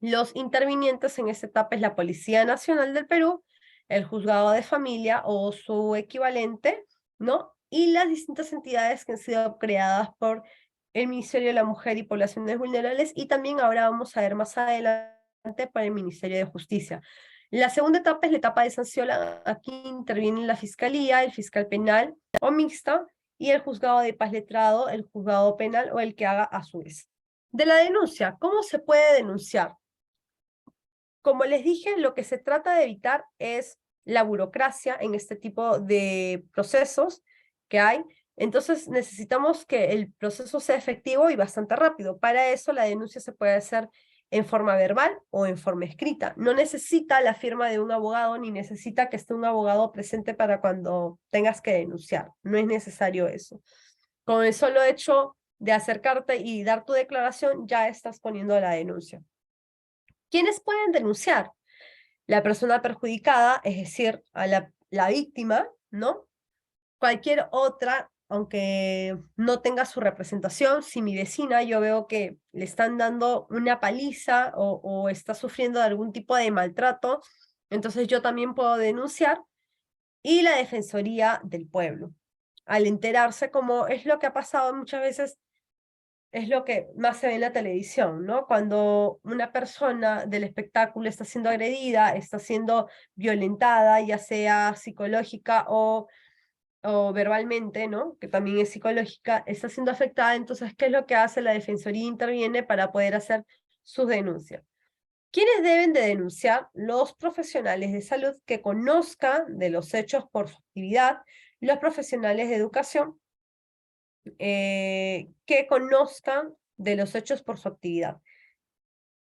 los intervinientes en esta etapa es la Policía Nacional del Perú, el Juzgado de Familia o su equivalente, ¿no? Y las distintas entidades que han sido creadas por el Ministerio de la Mujer y Poblaciones Vulnerables, y también ahora vamos a ver más adelante para el Ministerio de Justicia. La segunda etapa es la etapa de sanción. Aquí intervienen la Fiscalía, el fiscal penal o mixta, y el Juzgado de Paz Letrado, el Juzgado Penal o el que haga a su vez. De la denuncia, ¿cómo se puede denunciar? Como les dije, lo que se trata de evitar es la burocracia en este tipo de procesos que hay. Entonces necesitamos que el proceso sea efectivo y bastante rápido. Para eso la denuncia se puede hacer en forma verbal o en forma escrita. No necesita la firma de un abogado ni necesita que esté un abogado presente para cuando tengas que denunciar. No es necesario eso. Con el solo hecho de acercarte y dar tu declaración, ya estás poniendo la denuncia. ¿Quiénes pueden denunciar? La persona perjudicada, es decir, a la víctima, ¿no? Cualquier otra, aunque no tenga su representación, si mi vecina yo veo que le están dando una paliza o está sufriendo de algún tipo de maltrato, entonces yo también puedo denunciar. Y la Defensoría del Pueblo, al enterarse, como es lo que ha pasado muchas veces, es lo que más se ve en la televisión, ¿no? Cuando una persona del espectáculo está siendo agredida, está siendo violentada, ya sea psicológica o verbalmente, ¿no? Que también es psicológica, está siendo afectada, entonces, ¿qué es lo que hace? La Defensoría interviene para poder hacer sus denuncias. ¿Quiénes deben de denunciar? Los profesionales de salud que conozcan de los hechos por su actividad, los profesionales de educación, que conozcan de los hechos por su actividad.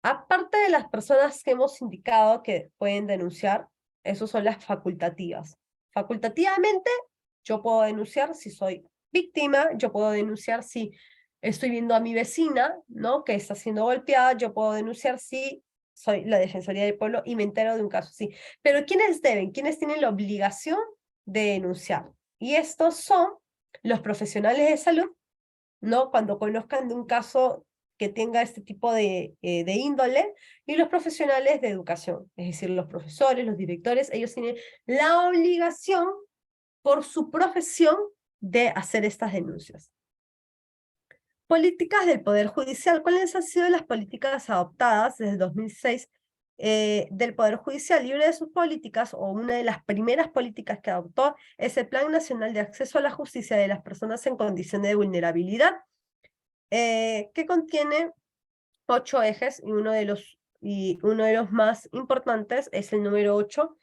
Aparte de las personas que hemos indicado que pueden denunciar, esas son las facultativas. Facultativamente, yo puedo denunciar si soy víctima, yo puedo denunciar si estoy viendo a mi vecina, ¿no? Que está siendo golpeada, yo puedo denunciar si soy la Defensoría del Pueblo y me entero de un caso, sí. Pero ¿quiénes deben? ¿Quiénes tienen la obligación de denunciar? Y estos son los profesionales de salud, ¿no? Cuando conozcan de un caso que tenga este tipo de índole, y los profesionales de educación, es decir, los profesores, los directores, ellos tienen la obligación por su profesión de hacer estas denuncias. Políticas del Poder Judicial. ¿Cuáles han sido las políticas adoptadas desde el 2006 del Poder Judicial? Libre de sus políticas, o una de las primeras políticas que adoptó, es el Plan Nacional de Acceso a la Justicia de las Personas en Condición de Vulnerabilidad, que contiene 8 ejes, y uno de los más importantes es el número 8,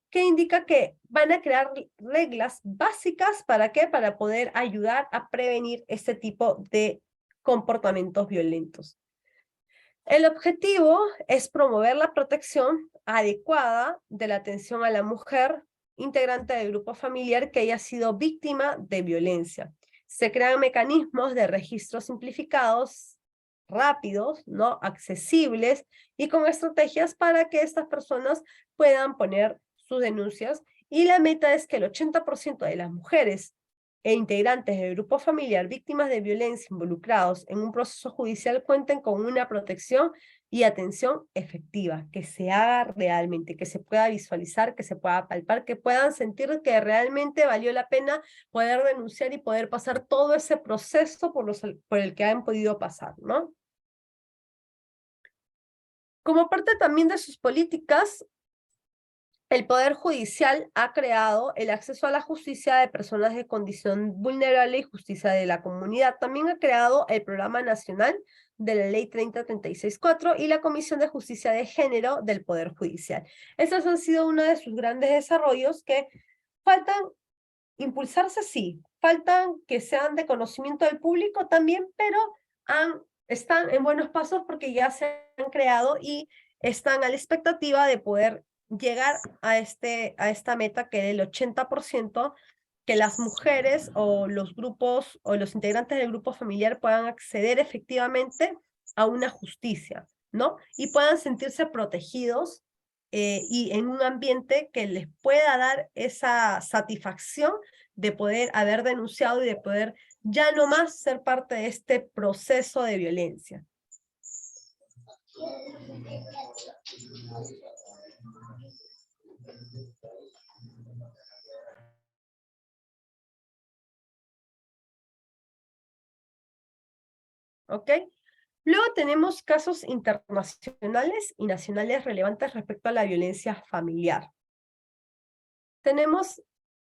que indica que van a crear reglas básicas, ¿para qué? Para poder ayudar a prevenir este tipo de comportamientos violentos. El objetivo es promover la protección adecuada de la atención a la mujer integrante del grupo familiar que haya sido víctima de violencia. Se crean mecanismos de registro simplificados, rápidos, ¿no? Accesibles, y con estrategias para que estas personas puedan poner sus denuncias. Y la meta es que el 80% de las mujeres e integrantes del grupo familiar víctimas de violencia involucrados en un proceso judicial cuenten con una protección y atención efectiva, que se haga realmente, que se pueda visualizar, que se pueda palpar, que puedan sentir que realmente valió la pena poder denunciar y poder pasar todo ese proceso por el que han podido pasar, ¿no? Como parte también de sus políticas, el Poder Judicial ha creado el acceso a la justicia de personas de condición vulnerable y justicia de la comunidad. También ha creado el Programa Nacional de la Ley 30364 y la Comisión de Justicia de Género del Poder Judicial. Estos han sido uno de sus grandes desarrollos que faltan impulsarse, sí, faltan que sean de conocimiento del público también, pero están en buenos pasos porque ya se han creado y están a la expectativa de poder llegar a esta meta que es el 80%, que las mujeres o los grupos o los integrantes del grupo familiar puedan acceder efectivamente a una justicia, ¿no? Y puedan sentirse protegidos y en un ambiente que les pueda dar esa satisfacción de poder haber denunciado y de poder ya no más ser parte de este proceso de violencia. ¿Ok? Luego tenemos casos internacionales y nacionales relevantes respecto a la violencia familiar. Tenemos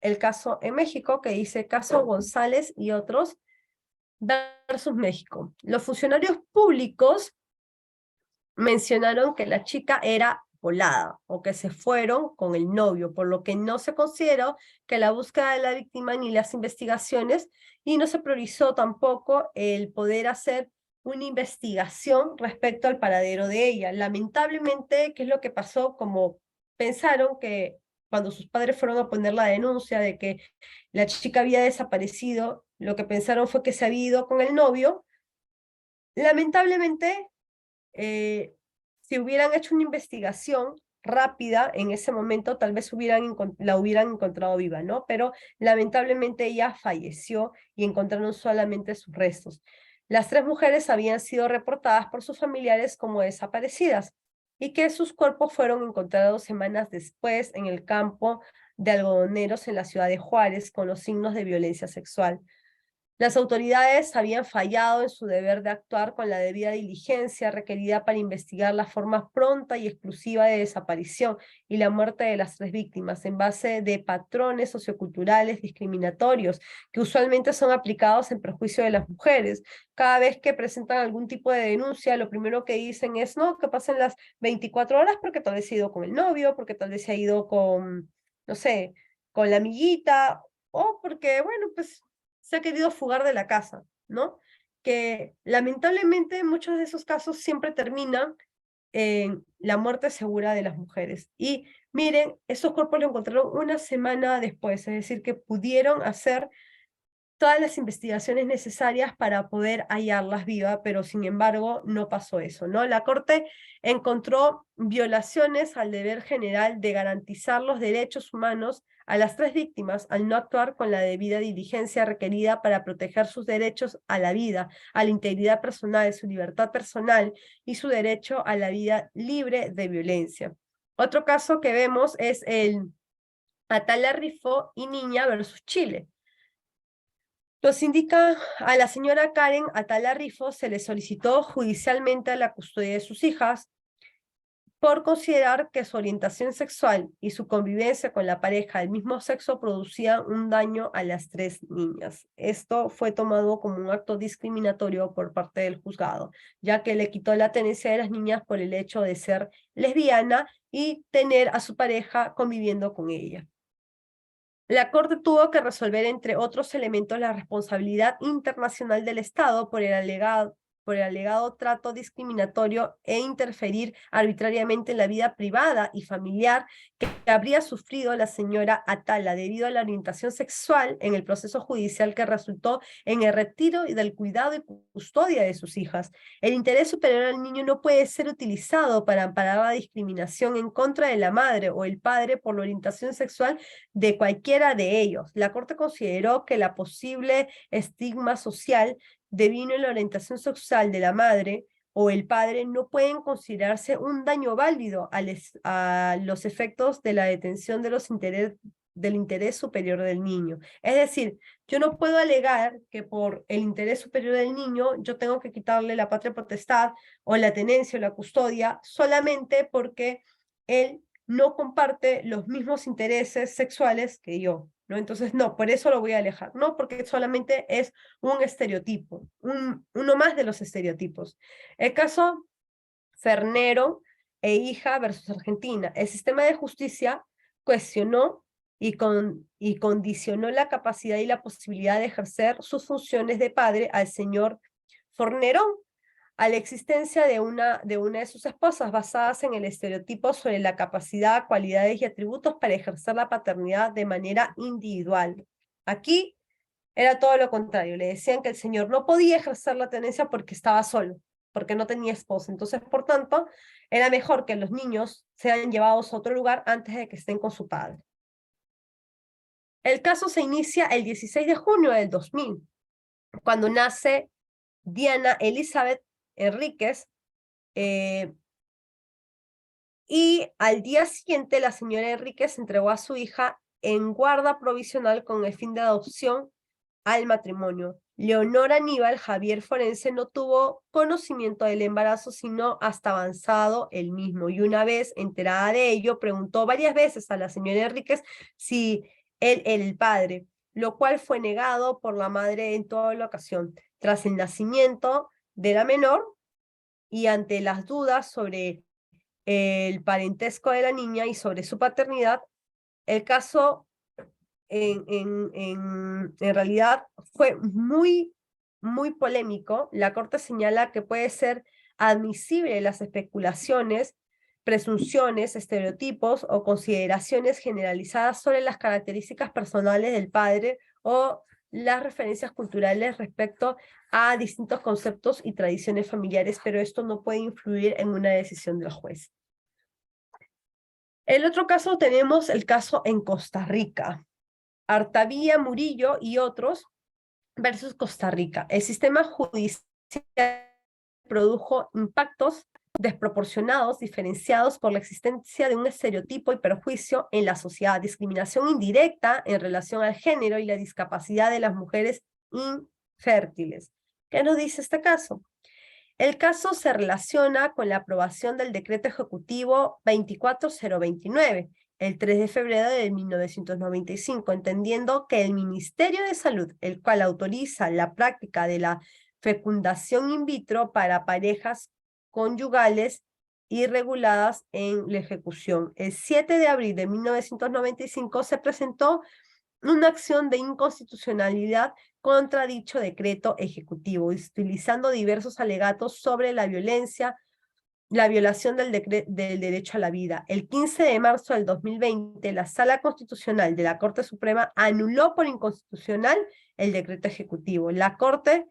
el caso en México que dice caso González y otros versus México. Los funcionarios públicos mencionaron que la chica era volada o que se fueron con el novio, por lo que no se consideró que la búsqueda de la víctima ni las investigaciones, y no se priorizó tampoco el poder hacer una investigación respecto al paradero de ella. Lamentablemente, ¿qué es lo que pasó? Como pensaron que cuando sus padres fueron a poner la denuncia de que la chica había desaparecido, lo que pensaron fue que se había ido con el novio. Lamentablemente, si hubieran hecho una investigación rápida en ese momento, tal vez la hubieran encontrado viva, ¿no? Pero lamentablemente ella falleció y encontraron solamente sus restos. Las 3 mujeres habían sido reportadas por sus familiares como desaparecidas y que sus cuerpos fueron encontrados semanas después en el campo de algodoneros en la ciudad de Juárez con los signos de violencia sexual. Las autoridades habían fallado en su deber de actuar con la debida diligencia requerida para investigar la forma pronta y exclusiva de desaparición y la muerte de las 3 víctimas en base de patrones socioculturales discriminatorios que usualmente son aplicados en perjuicio de las mujeres. Cada vez que presentan algún tipo de denuncia, lo primero que dicen es, no, que pasen las 24 horas porque tal vez se ha ido con el novio, porque tal vez se ha ido con, no sé, con la amiguita, o porque, bueno, pues se ha querido fugar de la casa, ¿no? Que lamentablemente muchos de esos casos siempre terminan en la muerte segura de las mujeres. Y miren, esos cuerpos los encontraron una semana después, es decir, que pudieron hacer todas las investigaciones necesarias para poder hallarlas vivas, pero sin embargo no pasó eso, ¿no? La Corte encontró violaciones al deber general de garantizar los derechos humanos a las 3 víctimas al no actuar con la debida diligencia requerida para proteger sus derechos a la vida, a la integridad personal, su libertad personal y su derecho a la vida libre de violencia. Otro caso que vemos es el Atala Rifo y Niña versus Chile. Nos indica a la señora Karen Atala Rifo se le solicitó judicialmente la custodia de sus hijas por considerar que su orientación sexual y su convivencia con la pareja del mismo sexo producían un daño a las 3 niñas. Esto fue tomado como un acto discriminatorio por parte del juzgado, ya que le quitó la tenencia de las niñas por el hecho de ser lesbiana y tener a su pareja conviviendo con ella. La Corte tuvo que resolver, entre otros elementos, la responsabilidad internacional del Estado por el alegado trato discriminatorio e interferir arbitrariamente en la vida privada y familiar que habría sufrido la señora Atala debido a la orientación sexual en el proceso judicial que resultó en el retiro del cuidado y custodia de sus hijas. El interés superior al niño no puede ser utilizado para amparar la discriminación en contra de la madre o el padre por la orientación sexual de cualquiera de ellos. La Corte consideró que la posible estigma social debido a la orientación sexual de la madre o el padre no pueden considerarse un daño válido a los efectos de la detención de del interés superior del niño. Es decir, yo no puedo alegar que por el interés superior del niño yo tengo que quitarle la patria potestad o la tenencia o la custodia solamente porque él no comparte los mismos intereses sexuales que yo, ¿no? Entonces, no, por eso lo voy a alejar, no, porque solamente es un estereotipo, uno más de los estereotipos. El caso Fernero e hija versus Argentina. El sistema de justicia cuestionó y condicionó la capacidad y la posibilidad de ejercer sus funciones de padre al señor Fornerón, a la existencia de una de sus esposas, basadas en el estereotipo sobre la capacidad, cualidades y atributos para ejercer la paternidad de manera individual. Aquí era todo lo contrario, le decían que el señor no podía ejercer la tenencia porque estaba solo, porque no tenía esposa. Entonces, por tanto, era mejor que los niños sean llevados a otro lugar antes de que estén con su padre. El caso se inicia el 16 de junio del 2000, cuando nace Diana Elizabeth Enríquez, y al día siguiente la señora Enríquez entregó a su hija en guarda provisional con el fin de adopción al matrimonio. Leonor Aníbal Javier Forense no tuvo conocimiento del embarazo sino hasta avanzado el mismo, y una vez enterada de ello preguntó varias veces a la señora Enríquez si él era el padre, lo cual fue negado por la madre en toda la ocasión. Tras el nacimiento de la menor y ante las dudas sobre el parentesco de la niña y sobre su paternidad, el caso en realidad fue muy polémico. La Corte señala que puede ser admisible las especulaciones, presunciones, estereotipos o consideraciones generalizadas sobre las características personales del padre o las referencias culturales respecto a distintos conceptos y tradiciones familiares, pero esto no puede influir en una decisión del juez. El otro caso tenemos el caso en Costa Rica. Artavía, Murillo y otros versus Costa Rica. El sistema judicial produjo impactos desproporcionados, diferenciados por la existencia de un estereotipo y perjuicio en la sociedad, discriminación indirecta en relación al género y la discapacidad de las mujeres infértiles. ¿Qué nos dice este caso? El caso se relaciona con la aprobación del decreto ejecutivo 24029, el 3 de febrero de 1995, entendiendo que el Ministerio de Salud, el cual autoriza la práctica de la fecundación in vitro para parejas conyugales irreguladas en la ejecución. El 7 de abril de 1995 se presentó una acción de inconstitucionalidad contra dicho decreto ejecutivo, utilizando diversos alegatos sobre la violencia, la violación del derecho a la vida. El 15 de marzo del 2020, la Sala Constitucional de la Corte Suprema anuló por inconstitucional el decreto ejecutivo. La Corte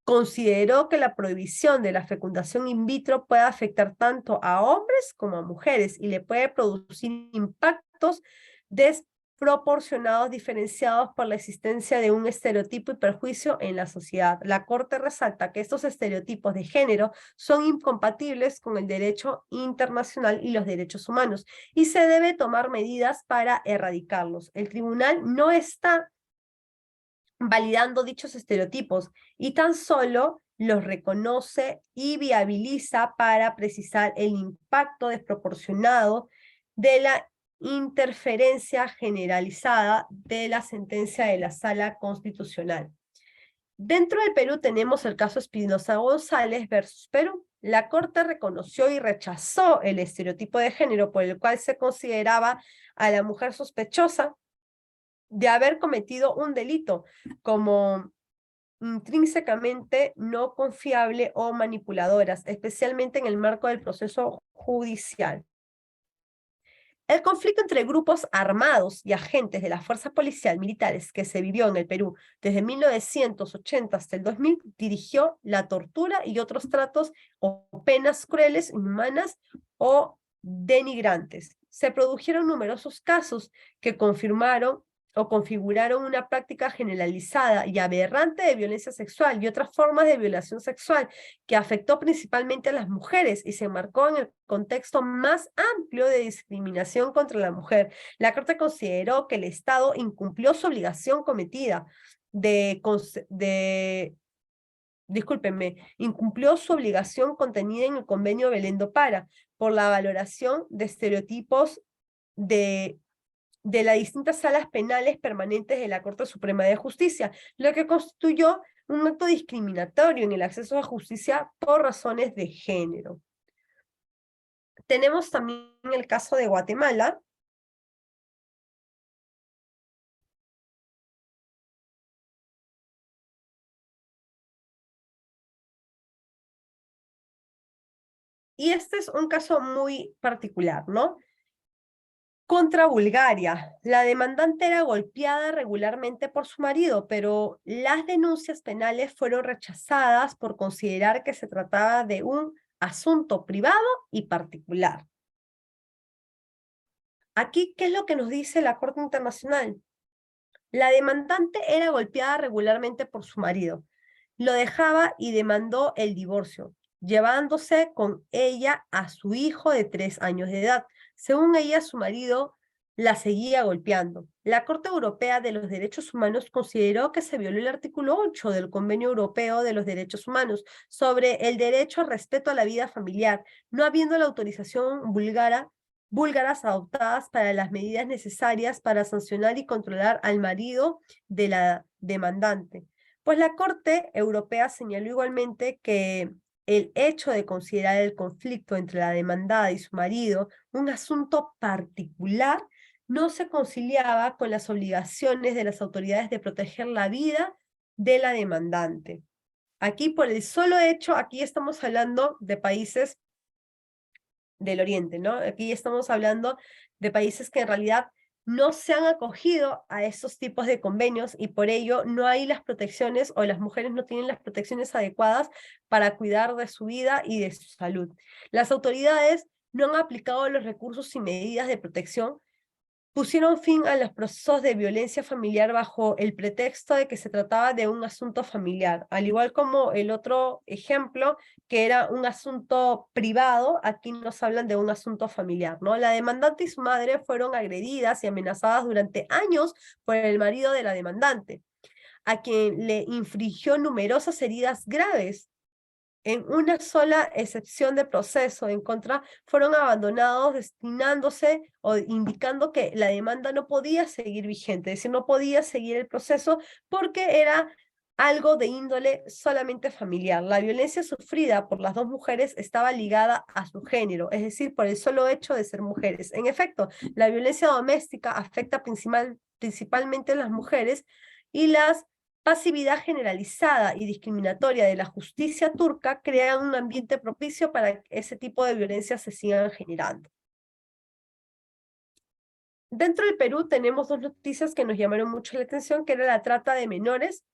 consideró que la prohibición de la fecundación in vitro puede afectar tanto a hombres como a mujeres y le puede producir impactos desproporcionados diferenciados por la existencia de un estereotipo y perjuicio en la sociedad. La Corte resalta que estos estereotipos de género son incompatibles con el derecho internacional y los derechos humanos y se debe tomar medidas para erradicarlos. El tribunal no está validando dichos estereotipos y tan solo los reconoce y viabiliza para precisar el impacto desproporcionado de la interferencia generalizada de la sentencia de la Sala Constitucional. Dentro del Perú tenemos el caso Espinosa González versus Perú. La Corte reconoció y rechazó el estereotipo de género por el cual se consideraba a la mujer sospechosa de haber cometido un delito como intrínsecamente no confiable o manipuladoras, especialmente en el marco del proceso judicial. El conflicto entre grupos armados y agentes de las fuerzas policiales militares que se vivió en el Perú desde 1980 hasta el 2000 dirigió la tortura y otros tratos o penas crueles, inhumanas o denigrantes. Se produjeron numerosos casos que confirmaron o configuraron una práctica generalizada y aberrante de violencia sexual y otras formas de violación sexual que afectó principalmente a las mujeres y se enmarcó en el contexto más amplio de discriminación contra la mujer. La Corte consideró que el Estado incumplió su obligación cometida incumplió su obligación contenida en el convenio Belén do Para por la valoración de estereotipos de las distintas salas penales permanentes de la Corte Suprema de Justicia, lo que constituyó un acto discriminatorio en el acceso a justicia por razones de género. Tenemos también el caso de Guatemala. Y este es un caso muy particular, ¿no? Contra Bulgaria, la demandante era golpeada regularmente por su marido, pero las denuncias penales fueron rechazadas por considerar que se trataba de un asunto privado y particular. Aquí, ¿qué es lo que nos dice la Corte Internacional? La demandante era golpeada regularmente por su marido. Lo dejaba y demandó el divorcio, llevándose con ella a su hijo de 3 años de edad. Según ella, su marido la seguía golpeando. La Corte Europea de los Derechos Humanos consideró que se violó el artículo 8 del Convenio Europeo de los Derechos Humanos sobre el derecho al respeto a la vida familiar, no habiendo la autorización búlgaras adoptadas para las medidas necesarias para sancionar y controlar al marido de la demandante. Pues la Corte Europea señaló igualmente que el hecho de considerar el conflicto entre la demandada y su marido un asunto particular no se conciliaba con las obligaciones de las autoridades de proteger la vida de la demandante. Aquí, por el solo hecho, aquí estamos hablando de países del Oriente, ¿no? Aquí estamos hablando de países que en realidad no se han acogido a esos tipos de convenios y por ello no hay las protecciones o las mujeres no tienen las protecciones adecuadas para cuidar de su vida y de su salud. Las autoridades no han aplicado los recursos y medidas de protección, pusieron fin a los procesos de violencia familiar bajo el pretexto de que se trataba de un asunto familiar, al igual como el otro ejemplo, que era un asunto privado, aquí nos hablan de un asunto familiar, ¿no? La demandante y su madre fueron agredidas y amenazadas durante años por el marido de la demandante, a quien le infligió numerosas heridas graves. En una sola excepción de proceso en contra, fueron abandonados destinándose o indicando que la demanda no podía seguir vigente, es decir, no podía seguir el proceso porque era algo de índole solamente familiar. La violencia sufrida por las dos mujeres estaba ligada a su género, es decir, por el solo hecho de ser mujeres. En efecto, la violencia doméstica afecta principalmente a las mujeres y las pasividad generalizada y discriminatoria de la justicia turca crea un ambiente propicio para que ese tipo de violencia se sigan generando. Dentro del Perú tenemos dos noticias que nos llamaron mucho la atención, que era la trata de menores.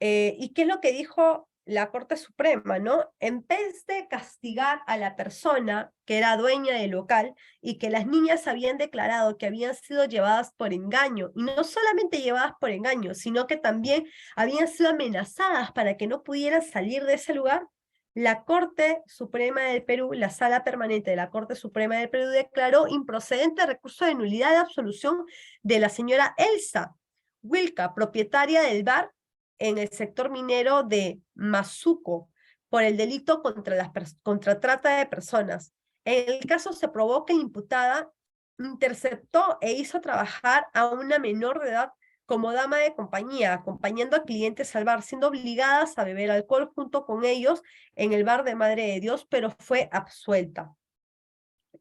¿Y qué es lo que dijo la Corte Suprema, no? En vez de castigar a la persona que era dueña del local y que las niñas habían declarado que habían sido llevadas por engaño, y no solamente llevadas por engaño, sino que también habían sido amenazadas para que no pudieran salir de ese lugar, la Corte Suprema del Perú, la Sala Permanente de la Corte Suprema del Perú, declaró improcedente el recurso de nulidad de absolución de la señora Elsa Wilca, propietaria del bar en el sector minero de Mazuco por el delito contra trata de personas. En el caso se probó que la imputada interceptó e hizo trabajar a una menor de edad como dama de compañía, acompañando a clientes al bar, siendo obligadas a beber alcohol junto con ellos en el bar de Madre de Dios, pero fue absuelta.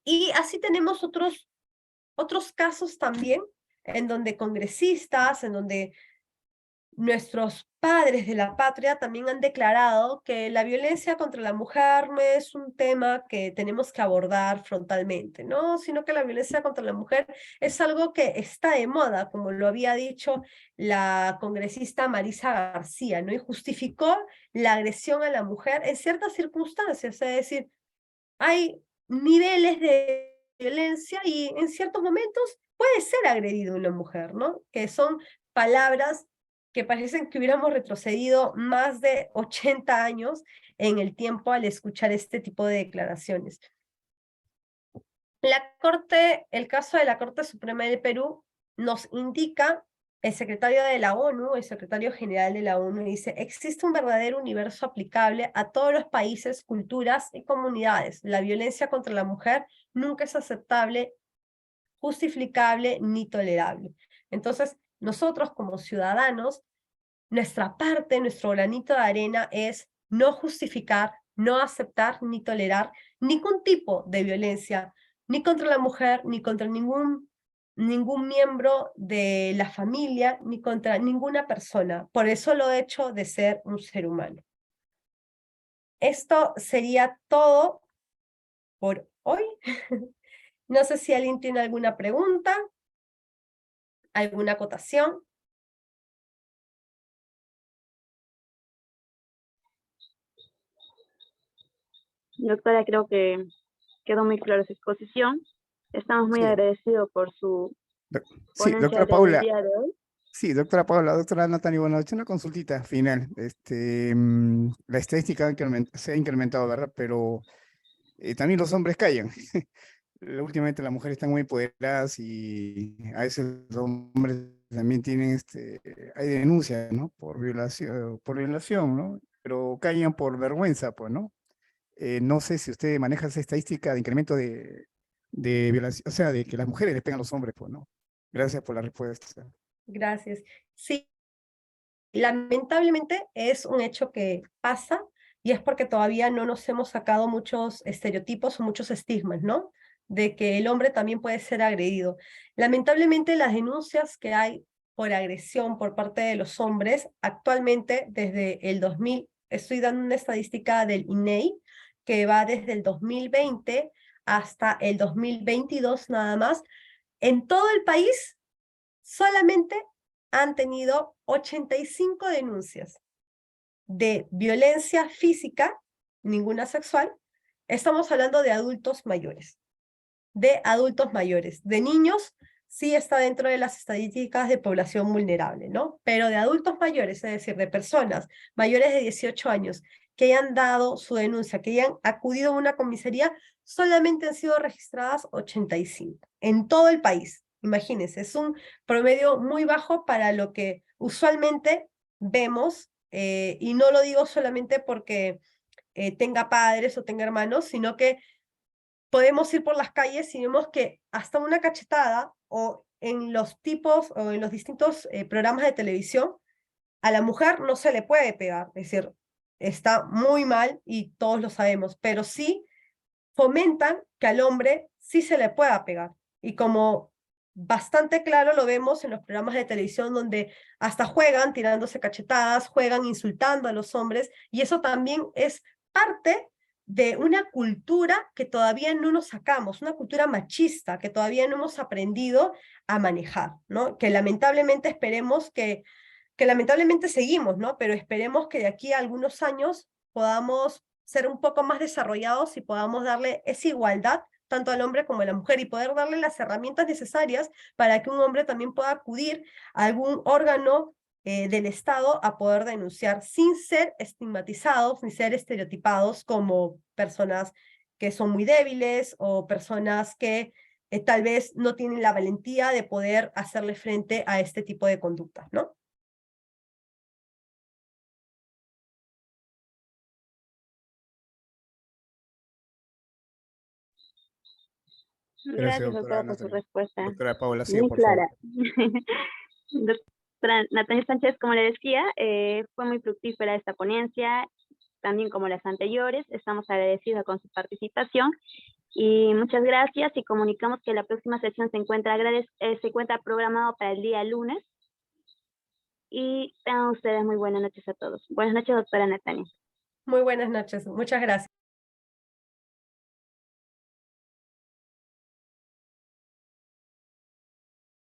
Y así tenemos otros casos también, en donde congresistas, en donde nuestros padres de la patria también han declarado que la violencia contra la mujer no es un tema que tenemos que abordar frontalmente, ¿no? Sino que la violencia contra la mujer es algo que está de moda, como lo había dicho la congresista Marisa García, ¿no? Y justificó la agresión a la mujer en ciertas circunstancias, es decir, hay niveles de violencia y en ciertos momentos puede ser agredido una mujer, ¿no? Que son palabras que parecen que hubiéramos retrocedido más de 80 años en el tiempo al escuchar este tipo de declaraciones. El caso de la Corte Suprema del Perú nos indica, el secretario de la ONU, el secretario general de la ONU dice, existe un verdadero universo aplicable a todos los países, culturas y comunidades. La violencia contra la mujer nunca es aceptable justificable ni tolerable. Entonces, nosotros como ciudadanos, nuestra parte, nuestro granito de arena es no justificar, no aceptar ni tolerar ningún tipo de violencia, ni contra la mujer, ni contra ningún miembro de la familia, ni contra ninguna persona, por el solo hecho de ser un ser humano. Esto sería todo por hoy. No sé si alguien tiene alguna pregunta, alguna acotación. Doctora, creo que quedó muy clara su exposición. Estamos muy Sí, agradecidos por su sí, ponencia doctora del Paula. día de hoy. Sí, doctora Paula, doctora Natalia, bueno, he hecho una consultita final. La estadística se ha incrementado, ¿verdad? Pero también los hombres callan. Últimamente las mujeres están muy empoderadas y a veces los hombres también tienen, hay denuncias, ¿no? Por violación, ¿no? Pero callan por vergüenza, pues, ¿no? No sé si usted maneja esa estadística de incremento de violación, o sea, de que las mujeres les pegan a los hombres, pues, ¿no? Gracias por la respuesta. Gracias. Sí, lamentablemente es un hecho que pasa y es porque todavía no nos hemos sacado muchos estereotipos o muchos estigmas, ¿no? De que el hombre también puede ser agredido. Lamentablemente las denuncias que hay por agresión por parte de los hombres, actualmente desde el 2000, estoy dando una estadística del INEI, que va desde el 2020 hasta el 2022 nada más, en todo el país solamente han tenido 85 denuncias de violencia física, ninguna sexual. Estamos hablando de adultos mayores. De adultos mayores. De niños sí está dentro de las estadísticas de población vulnerable, ¿no? Pero de adultos mayores, es decir, de personas mayores de 18 años que hayan dado su denuncia, que hayan acudido a una comisaría, solamente han sido registradas 85 en todo el país. Imagínense, es un promedio muy bajo para lo que usualmente vemos, y no lo digo solamente porque tenga padres o tenga hermanos, sino que podemos ir por las calles y vemos que hasta una cachetada o en los tipos o en los distintos programas de televisión, a la mujer no se le puede pegar, es decir, está muy mal y todos lo sabemos, pero sí fomentan que al hombre sí se le pueda pegar. Y como bastante claro lo vemos en los programas de televisión donde hasta juegan tirándose cachetadas, juegan insultando a los hombres, y eso también es parte de una cultura que todavía no nos sacamos, una cultura machista que todavía no hemos aprendido a manejar, ¿no? Que lamentablemente esperemos que lamentablemente seguimos, ¿no? Pero esperemos que de aquí a algunos años podamos ser un poco más desarrollados y podamos darle esa igualdad tanto al hombre como a la mujer y poder darle las herramientas necesarias para que un hombre también pueda acudir a algún órgano del Estado a poder denunciar sin ser estigmatizados ni ser estereotipados como personas que son muy débiles o personas que tal vez no tienen la valentía de poder hacerle frente a este tipo de conductas, ¿no? Gracias, Gracias, doctora doctora, por su Natalia. respuesta Doctora Paula, siga, muy por favor. clara. Doctora Natalia Sánchez, como le decía, fue muy fructífera esta ponencia, también como las anteriores. Estamos agradecidos con su participación y muchas gracias, y comunicamos que la próxima sesión se encuentra programado para el día lunes, y tengan ustedes muy buenas noches a todos. Buenas noches, doctora Natalia. Muy buenas noches, muchas gracias.